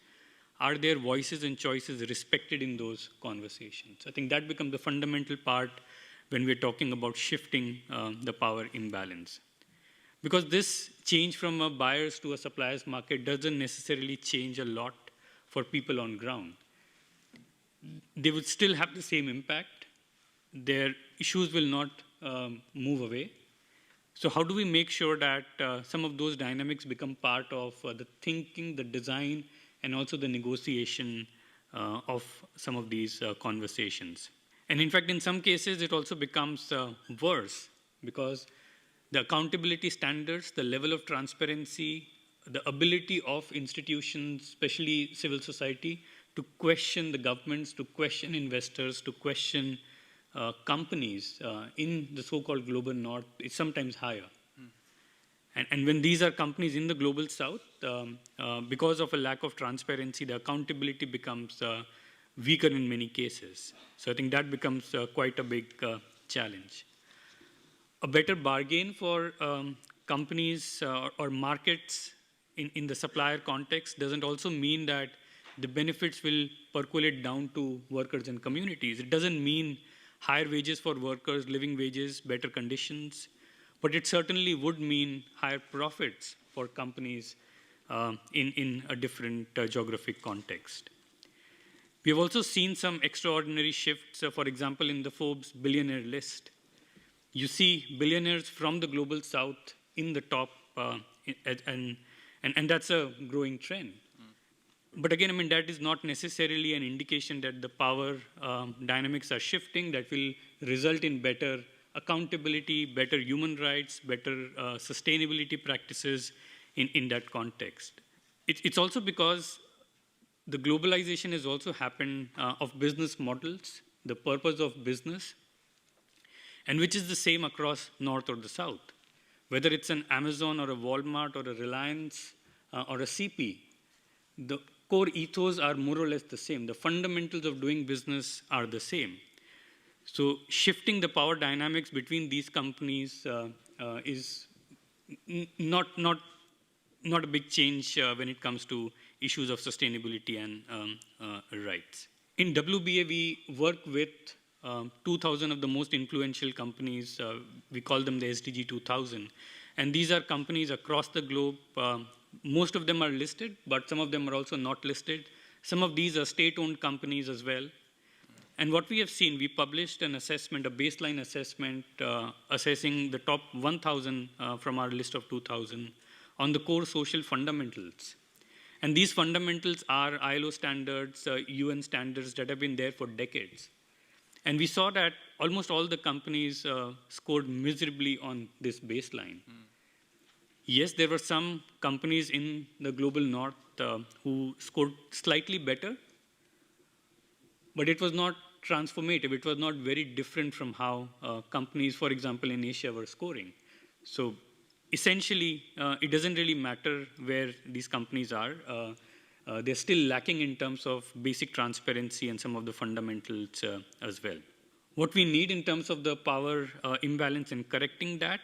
Are their voices and choices respected in those conversations? I think that becomes the fundamental part when we're talking about shifting the power imbalance. Because this change from a buyer's to a supplier's market doesn't necessarily change a lot for people on ground. They would still have the same impact. Their issues will not move away. So how do we make sure that some of those dynamics become part of the thinking, the design, and also the negotiation of some of these conversations? And in fact, in some cases, it also becomes worse because the accountability standards, the level of transparency, the ability of institutions, especially civil society, to question the governments, to question investors, to question companies in the so-called global north is sometimes higher. And when these are companies in the global south, because of a lack of transparency, the accountability becomes weaker in many cases. So I think that becomes quite a big challenge. A better bargain for companies or markets in the supplier context doesn't also mean that the benefits will percolate down to workers and communities. It doesn't mean higher wages for workers, living wages, better conditions, but it certainly would mean higher profits for companies in a different geographic context. We have also seen some extraordinary shifts, for example, in the Forbes billionaire list. You see billionaires from the global south in the top, and that's a growing trend. But again, I mean, that is not necessarily an indication that the power dynamics are shifting that will result in better accountability, better human rights, better sustainability practices in that context. It's also because the globalization has also happened of business models, the purpose of business, and which is the same across North or the South. Whether it's an Amazon or a Walmart or a Reliance or a CP, the core ethos are more or less the same. The fundamentals of doing business are the same. So shifting the power dynamics between these companies is not a big change when it comes to issues of sustainability and rights. In WBA, we work with 2,000 of the most influential companies. We call them the SDG 2000. And these are companies across the globe. Most of them are listed, but some of them are also not listed. Some of these are state-owned companies as well. And what we have seen, we published an assessment, a baseline assessment, assessing the top 1,000 from our list of 2,000 on the core social fundamentals. And these fundamentals are ILO standards, UN standards that have been there for decades. And we saw that almost all the companies scored miserably on this baseline. Yes, there were some companies in the global north who scored slightly better, but it was not transformative. It was not very different from how companies, for example, in Asia were scoring. So essentially, it doesn't really matter where these companies are. They're still lacking in terms of basic transparency and some of the fundamentals as well. What we need in terms of the power imbalance and correcting that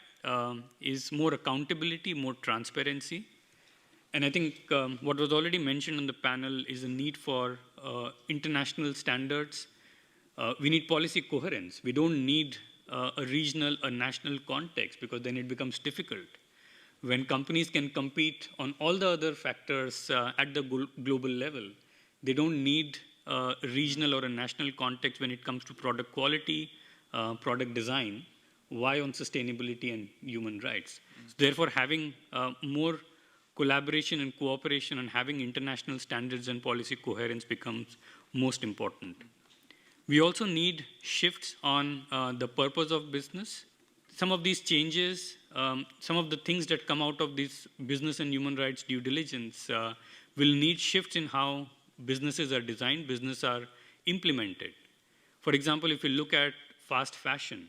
is more accountability, more transparency. And I think what was already mentioned on the panel is a need for international standards. We need policy coherence. We don't need a regional, a national context because then it becomes difficult. when companies can compete on all the other factors at the global level, they don't need a regional or a national context when it comes to product quality, product design. Why on sustainability and human rights? So therefore, having more collaboration and cooperation and having international standards and policy coherence becomes most important. We also need shifts on the purpose of business. Some of these changes, some of the things that come out of this business and human rights due diligence will need shifts in how businesses are designed, businesses are implemented. For example, if you look at fast fashion,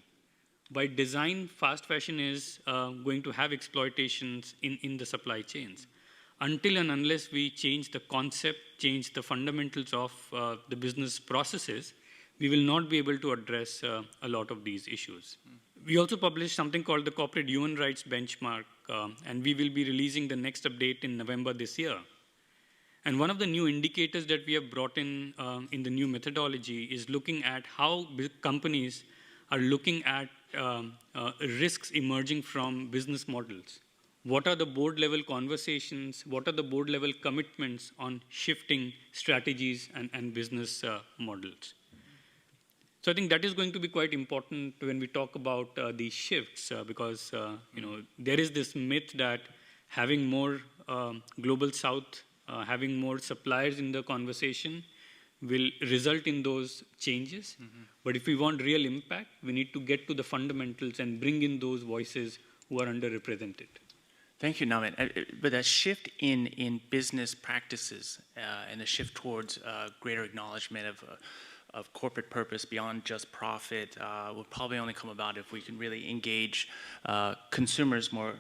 by design, fast fashion is going to have exploitations in the supply chains. Until and unless we change the concept, change the fundamentals of the business processes, we will not be able to address a lot of these issues. We also published something called the Corporate Human Rights Benchmark, and we will be releasing the next update in November this year. And one of the new indicators that we have brought in the new methodology is looking at how big companies are looking at risks emerging from business models. What are the board level conversations? What are the board level commitments on shifting strategies and business models? So I think that is going to be quite important when we talk about these shifts because there is this myth that having more global south, having more suppliers in the conversation will result in those changes. But if we want real impact, we need to get to the fundamentals and bring in those voices who are underrepresented. Thank you, Namit. But that shift in business practices and the shift towards greater acknowledgement of corporate purpose beyond just profit will probably only come about if we can really engage consumers more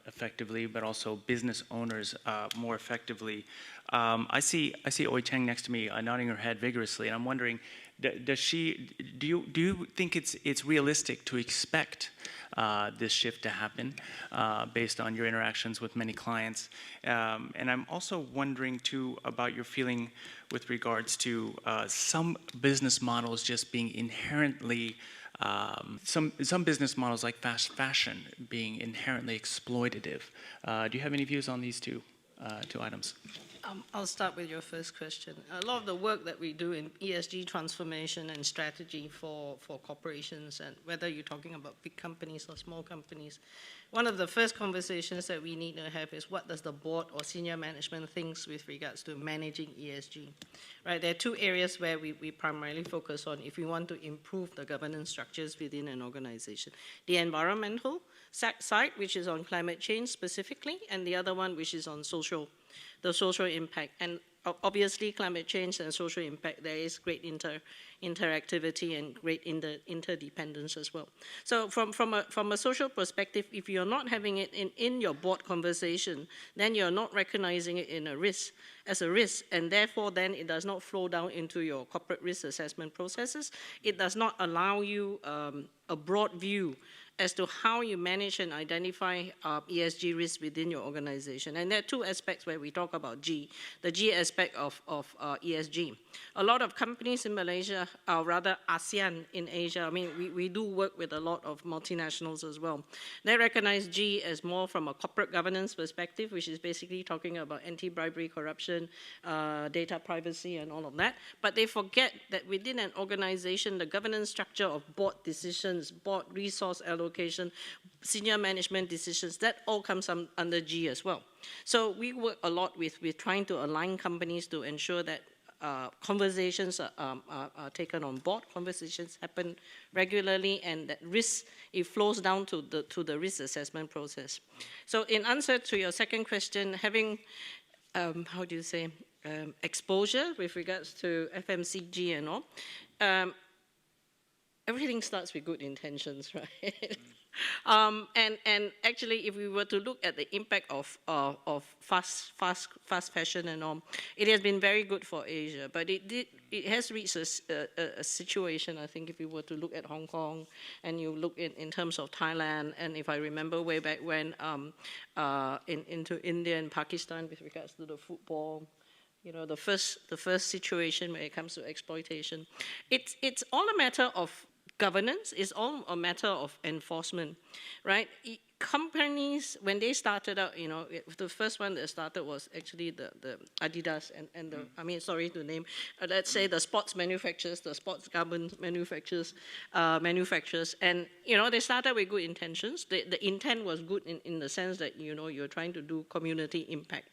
effectively, but also business owners more effectively. I see Oi Cheng next to me nodding her head vigorously, and I'm wondering, do you think it's realistic to expect this shift to happen based on your interactions with many clients? And I'm also wondering too about your feeling with regards to some business models just being inherently, some business models like fast fashion being inherently exploitative. Do you have any views on these two items? I'll start with your first question. A lot of the work that we do in ESG transformation and strategy for corporations, and whether you're talking about big companies or small companies, one of the first conversations that we need to have is what does the board or senior management thinks with regards to managing ESG, right? There are two areas where we primarily focus on if we want to improve the governance structures within an organization. The environmental side, which is on climate change specifically, and the other one, which is on the social impact. And obviously, climate change and social impact, there is great interactivity and great interdependence as well. So from a social perspective, if you're not having it in your board conversation, then you're not recognizing it as a risk, and therefore then it does not flow down into your corporate risk assessment processes. It does not allow you a broad view as to how you manage and identify ESG risks within your organization. And there are two aspects where we talk about G, the G aspect of ESG. A lot of companies in Malaysia, or rather ASEAN in Asia, I mean, we do work with a lot of multinationals as well. They recognize G as more from a corporate governance perspective, which is basically talking about anti-bribery, corruption, data privacy, and all of that. But they forget that within an organization, the governance structure of board decisions, board resource allocation, senior management decisions, that all comes under G as well. So we work a lot with trying to align companies to ensure that conversations are taken on board, conversations happen regularly, and that risk, it flows down to the risk assessment process. So in answer to your second question, having, how do you say, exposure with regards to FMCG and all, everything starts with good intentions, right? And actually, if we were to look at the impact of fast fashion and all, it has been very good for Asia, but it has reached a situation, I think, if you were to look at Hong Kong and you look in terms of Thailand, and if I remember way back when into India and Pakistan with regards to the football, you know, the first situation when it comes to exploitation, it's all a matter of governance. It's all a matter of enforcement, right? Companies, when they started out, the first one that started was actually the Adidas and the, I mean, sorry to name, let's say the sports manufacturers, the sports garment manufacturers, and, they started with good intentions. The intent was good in the sense that, you're trying to do community impact,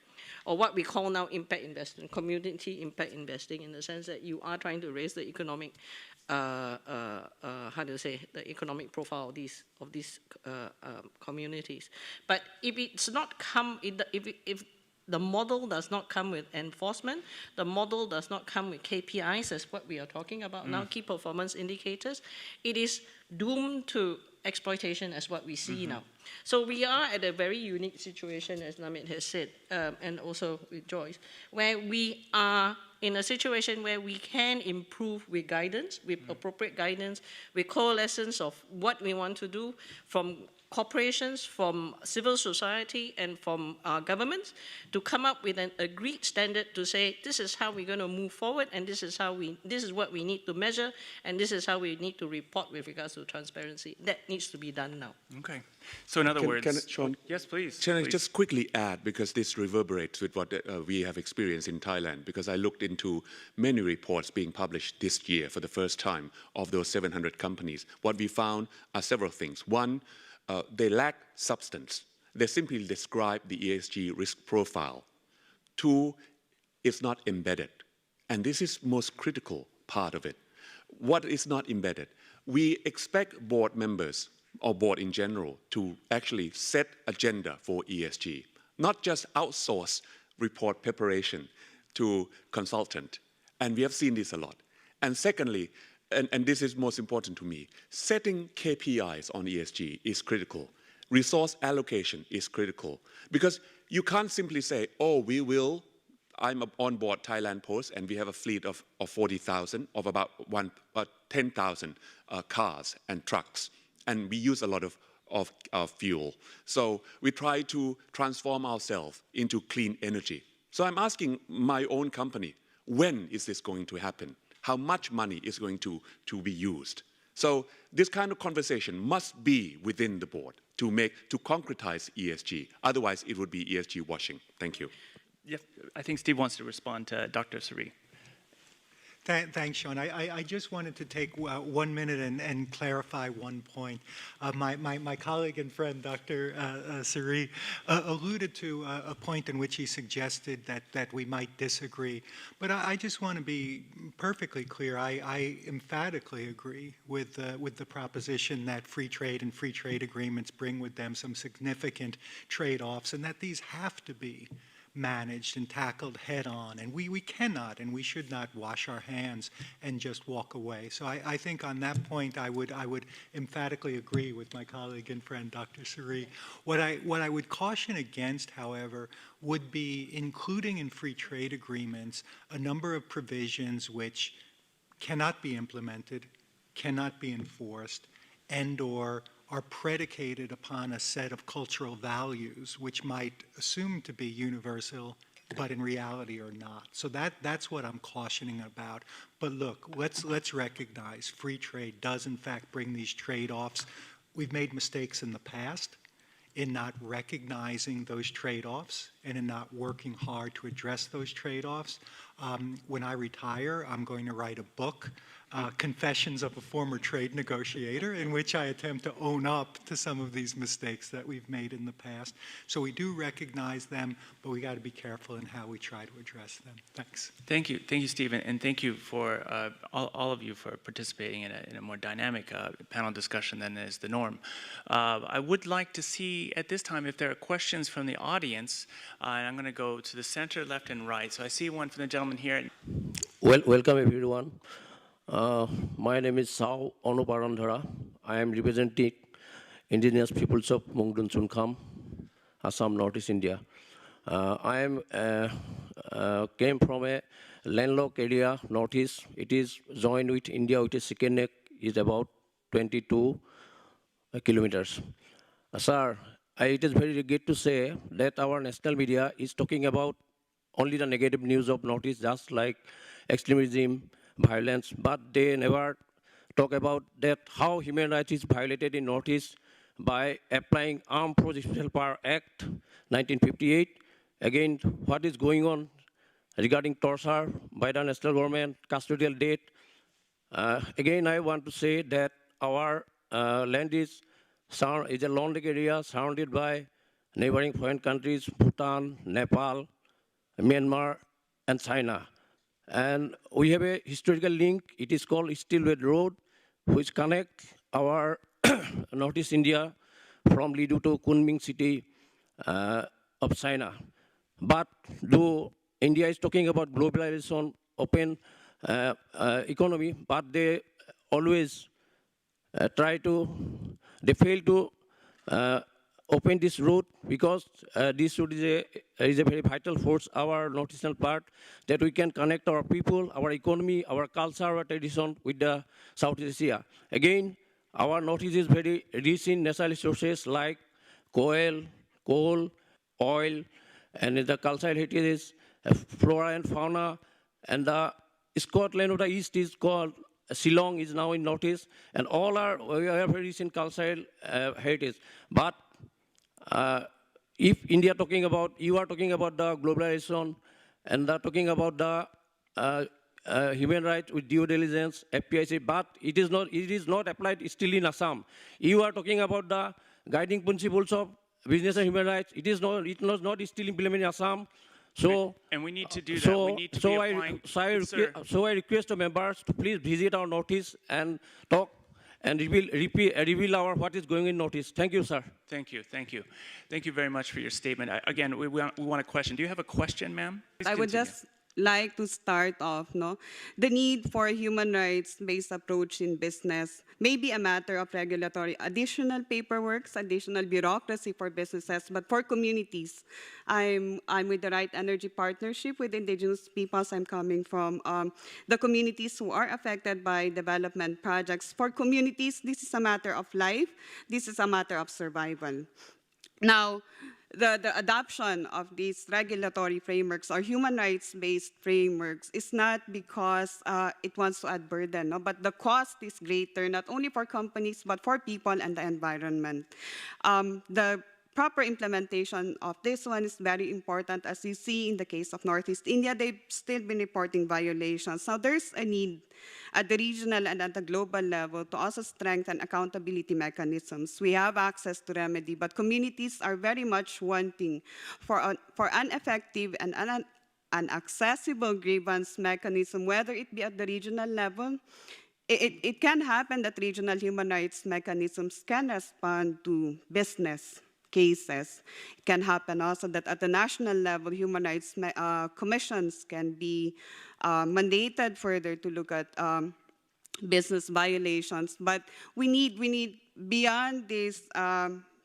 or what we call now impact investing, community impact investing, in the sense that you are trying to raise the economic, how do you say, the economic profile of these communities. But if it's not if the model does not come with enforcement, the model does not come with KPIs, as what we are talking about now, key performance indicators, it is doomed to exploitation as what we see now. So we are at a very unique situation, as Namit has said, and also with Joyce, where we are in a situation where we can improve with guidance, with appropriate guidance, with coalescence of what we want to do from corporations, from civil society, and from governments, to come up with an agreed standard to say, this is how we're going to move forward, and this is what we need to measure, and this is how we need to report with regards to transparency. That needs to be done now. Okay. So in other words, Sean, yes, please. Can I please. just quickly add, because this reverberates with what we have experienced in Thailand, because I looked into many reports being published this year for the first time of those 700 companies. What we found are several things. One, they lack substance. They simply describe the ESG risk profile. Two, it's not embedded. And this is most critical part of it. What is not embedded? We expect board members, or board in general, to actually set agenda for ESG, not just outsource report preparation to consultant. And we have seen this a lot. And secondly, and this is most important to me, setting KPIs on ESG is critical. Resource allocation is critical. Because you can't simply say, oh, I'm on board Thailand Post, and we have a fleet of 40,000, of about 10,000 cars and trucks. And we use a lot of fuel. So we try to transform ourselves into clean energy. So I'm asking my own company, when is this going to happen? How much money is going to be used? So this kind of conversation must be within the board to concretize ESG. Otherwise, it would be ESG washing. Thank you. Yeah, I think Steve wants to respond to Dr. Suri. Thanks, Sean. I just wanted to take 1 minute and clarify one point. My colleague and friend, Dr. Suri, alluded to a point in which he suggested that we might disagree. But I just want to be perfectly clear. I emphatically agree with the proposition that free trade and free trade agreements bring with them some significant trade-offs, and that these have to be managed and tackled head on, and we cannot and we should not wash our hands and just walk away. So I think on that point I would emphatically agree with my colleague and friend Dr. Suri. What I would caution against, however, would be including in free trade agreements a number of provisions which cannot be implemented, cannot be enforced, and/or are predicated upon a set of cultural values which might assume to be universal, but in reality are not. So that's what I'm cautioning about. But look, let's recognize free trade does in fact bring these trade-offs. We've made mistakes in the past in not recognizing those trade-offs and in not working hard to address those trade-offs. When I retire, I'm going to write a book, Confessions of a Former Trade Negotiator, in which I attempt to own up to some of these mistakes that we've made in the past. So we do recognize them, but we got to be careful in how we try to address them. Thanks. Thank you, Stephen, and thank you for all of you for participating in a more dynamic panel discussion than is the norm. I would like to see at this time if there are questions from the audience, and I'm going to go to the center, left, and right. So I see one from the gentleman here. Welcome everyone. My name is Sao Onoparandhara. I am representing indigenous peoples of Mongdon Sunkham, Assam, Northeast India. I came from a landlocked area, Northeast. It is joined with India with a second neck, is about 22 kilometers. Sir, it is very good to say that our national media is talking about only the negative news of Northeast, just like extremism, violence, but they never talk about that how human rights is violated in Northeast by applying Armed Forces Special Power Act 1958. Again, what is going on regarding torture by the national government, custodial death. Again, I want to say that our land is a landlocked area surrounded by neighboring foreign countries, Bhutan, Nepal, Myanmar, and China. And we have a historical link. It is called Steelway Road, which connects our Northeast India from Lidu to Kunming city of China. But though India is talking about globalization, open economy, but they always they fail to open this road because this road is a very vital force, our northeastern part, that we can connect our people, our economy, our culture, our tradition with the Southeast Asia. Again, our northeast is very rich in natural resources like coal, oil, and the cultural heritage is flora and fauna, and the Scotland of the East is called Shillong is now in Northeast, and all we are very rich in cultural heritage. But if India talking about, you are talking about the globalization, and talking about the human rights with due diligence, FPIC, but it is not applied still in Assam. You are talking about the guiding principles of business and human rights. It was not still implemented in Assam. So, and we need to do that. We need to be applying. So I request the members to please visit our Northeast and talk and reveal what is going in Northeast. Thank you, sir. Thank you, thank you. Thank you very much for your statement. Again, we want a question. Do you have a question, ma'am? Please I would continue. just like to start off, the need for a human rights-based approach in business may be a matter of regulatory, additional paperwork, additional bureaucracy for businesses, but for communities, I'm with the Right Energy Partnership with Indigenous peoples. I'm coming from the communities who are affected by development projects. For communities, this is a matter of life. This is a matter of survival. Now, the adoption of these regulatory frameworks or human rights-based frameworks is not because it wants to add burden, but the cost is greater, not only for companies, but for people and the environment. The proper implementation of this one is very important. As you see in the case of Northeast India, they've still been reporting violations. Now, there's a need at the regional and at the global level to also strengthen accountability mechanisms. We have access to remedy, but communities are very much wanting for an effective and an accessible grievance mechanism, whether it be at the regional level. It can happen that regional human rights mechanisms can respond to business cases. It can happen also that at the national level, human rights commissions can be mandated further to look at business violations. But we need beyond this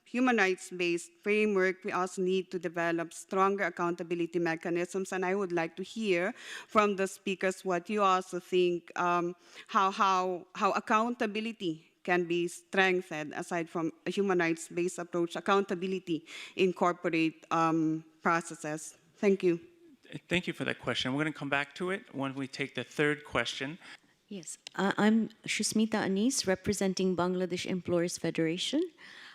human rights-based framework, we also need to develop stronger accountability mechanisms. And I would like to hear from the speakers what you also think, how accountability can be strengthened aside from a human rights-based approach, accountability in corporate processes. Thank you. Thank you for that question. We're going to come back to it when we take the third question. Yes, I'm Shusmita Anis, representing Bangladesh Employers Federation.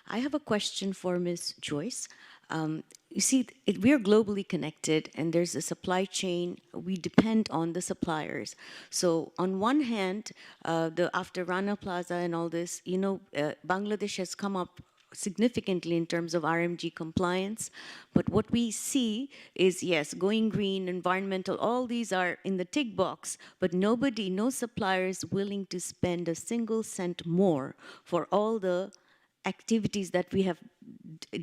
I have a question for Ms. Joyce. You see, we are globally connected, and there's a supply chain. We depend on the suppliers. So on one hand, after Rana Plaza and all this, Bangladesh has come up significantly in terms of RMG compliance. But what we see is, yes, going green, environmental, all these are in the tick box, but no supplier is willing to spend a single cent more for all the activities that we have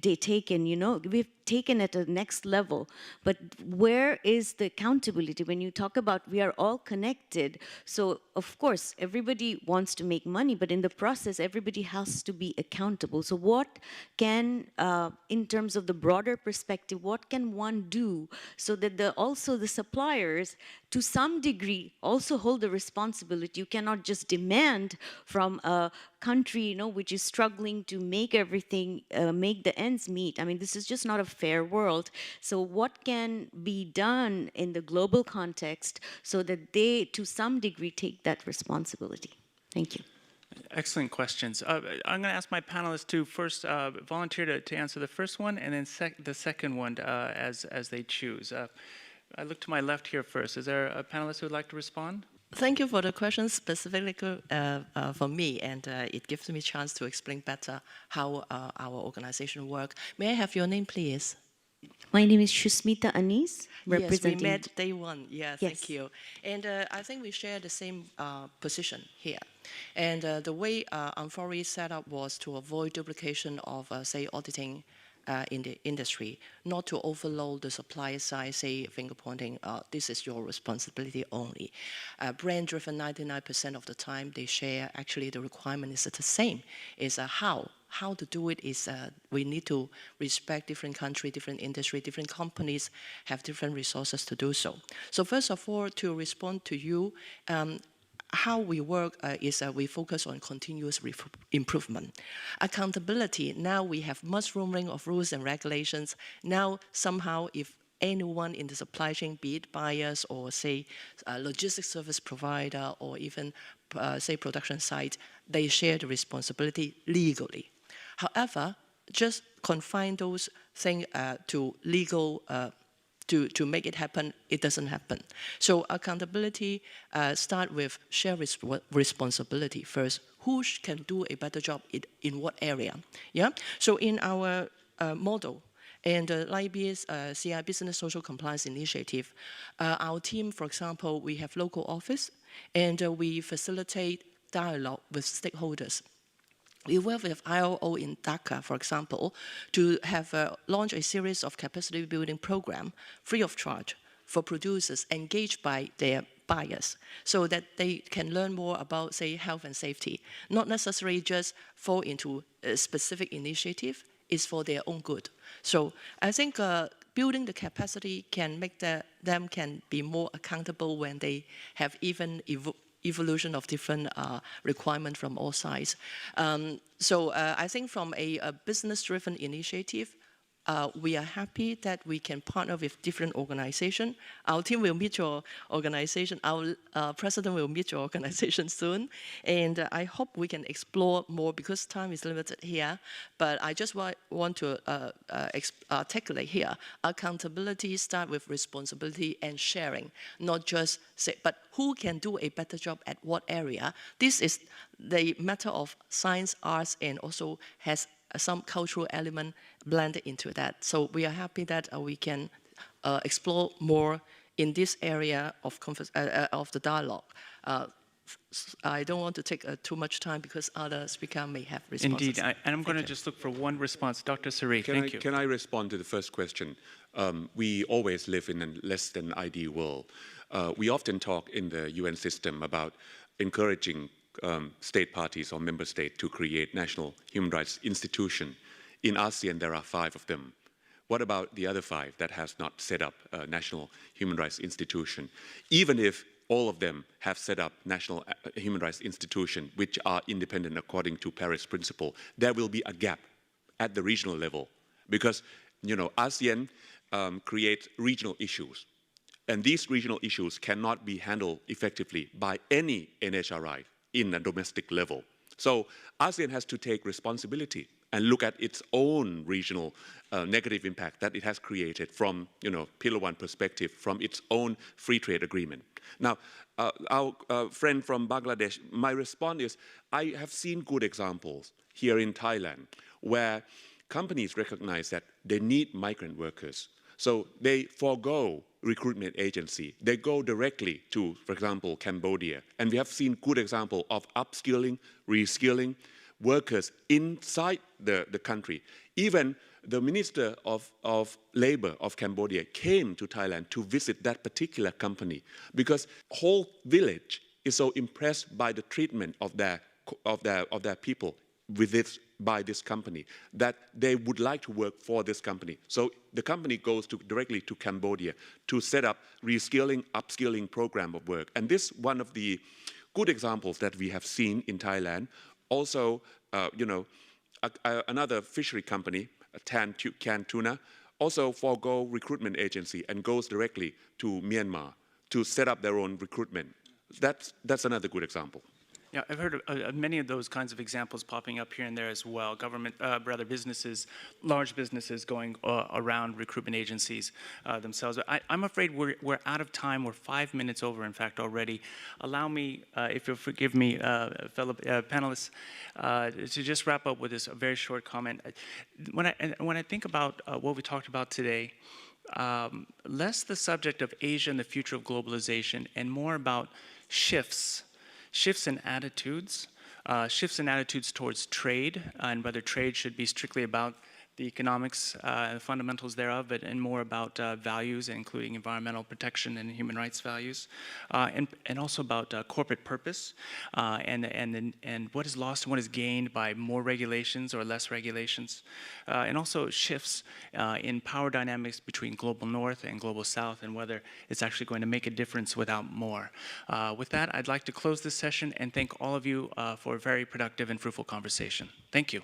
taken, we've taken at a next level. But where is the accountability? When you talk about we are all connected, so of course everybody wants to make money, but in the process everybody has to be accountable. So what can, in terms of the broader perspective, what can one do so that also the suppliers to some degree also hold the responsibility? You cannot just demand from a country which is struggling to make everything, make the ends meet. I mean, this is just not a fair world. So what can be done in the global context so that they, to some degree, take that responsibility? Thank you. Excellent questions. I'm going to ask my panelists to first volunteer to answer the first one, and then the second one as they choose. I look to my left here first. Is there a panelist who would like to respond? Thank you for the question specifically for me, and it gives me a chance to explain better how our organization works. May I have your name, please? My name is Shusmita Anis, Yes, we representing... met day one. Yeah, Yes. thank you. And I think we share the same position here. And the way Amphori set up was to avoid duplication of, say, auditing in the industry, not to overload the supplier side, say, finger pointing, this is your responsibility only. Brand-driven, 99% of the time they share, actually the requirement is the same, is how to do it is we need to respect different country, different industry, different companies have different resources to do so. So first of all, to respond to you, how we work is we focus on continuous improvement. Accountability, now we have mushrooming of rules and regulations. Now somehow if anyone in the supply chain, be it buyers or say logistics service provider or even say production site, they share the responsibility legally. However, just confine those things to legal to make it happen, it doesn't happen. So accountability start with shared responsibility first. Who can do a better job in what area? Yeah. So in our model, and like CI Business Social Compliance Initiative, our team, for example, we have local office, and we facilitate dialogue with stakeholders. We work with ILO in Dhaka, for example, to have launch a series of capacity building program free of charge for producers engaged by their buyers so that they can learn more about, say, health and safety. Not necessarily just fall into a specific initiative, it's for their own good. So I think building the capacity can make them can be more accountable when they have even evolution of different requirements from all sides. So I think from a business-driven initiative, we are happy that we can partner with different organizations. Our team will meet your organization. Our president will meet your organization soon. And I hope we can explore more because time is limited here. But I just want to articulate here. Accountability starts with responsibility and sharing, not just say, but who can do a better job at what area? This is the matter of science, arts, and also has some cultural element blended into that. So we are happy that we can explore more in this area of the dialogue. I don't want to take too much time because other speakers may have responses. Indeed, and I'm going to just look for one response. Dr. Sari, thank you. Can I respond to the first question? We always live in a less than ideal world. We often talk in the UN system about encouraging state parties or member states to create national human rights institution. In ASEAN, there are 5 of them. What about the other 5 that has not set up a national human rights institution? Even if all of them have set up national human rights institution, which are independent according to Paris Principle, there will be a gap at the regional level because, you know, ASEAN creates regional issues. And these regional issues cannot be handled effectively by any NHRI in a domestic level. So ASEAN has to take responsibility and look at its own regional negative impact that it has created from, you know, Pillar 1 perspective, from its own free trade agreement. Now, our friend from Bangladesh, my response is, I have seen good examples here in Thailand where companies recognize that they need migrant workers. So they forego recruitment agency. They go directly to, for example, Cambodia. And we have seen good example of upskilling, reskilling workers inside the country. Even the Minister of Labor of Cambodia came to Thailand to visit that particular company because whole village is so impressed by the treatment of their people by this company that they would like to work for this company. So the company goes directly to Cambodia to set up reskilling, upskilling program of work. And this one of the good examples that we have seen in Thailand. Also, you know, another fishery company, Can Tuna, also forego recruitment agency and goes directly to Myanmar to set up their own recruitment. That's another good example. Yeah, I've heard of many of those kinds of examples popping up here and there as well. Government, rather businesses, large businesses going around recruitment agencies themselves. I'm afraid we're out of time. We're 5 minutes over, in fact, already. Allow me, if you'll forgive me, fellow panelists, to just wrap up with this very short comment. When I think about what we talked about today, less the subject of Asia and the future of globalization, and more about shifts in attitudes, shifts in attitudes towards trade, and whether trade should be strictly about the economics and the fundamentals thereof, and more about values, including environmental protection and human rights values, and also about corporate purpose, and what is lost and what is gained by more regulations or less regulations, and also shifts in power dynamics between global north and global south, and whether it's actually going to make a difference without more. With that, I'd like to close this session and thank all of you for a very productive and fruitful conversation. Thank you.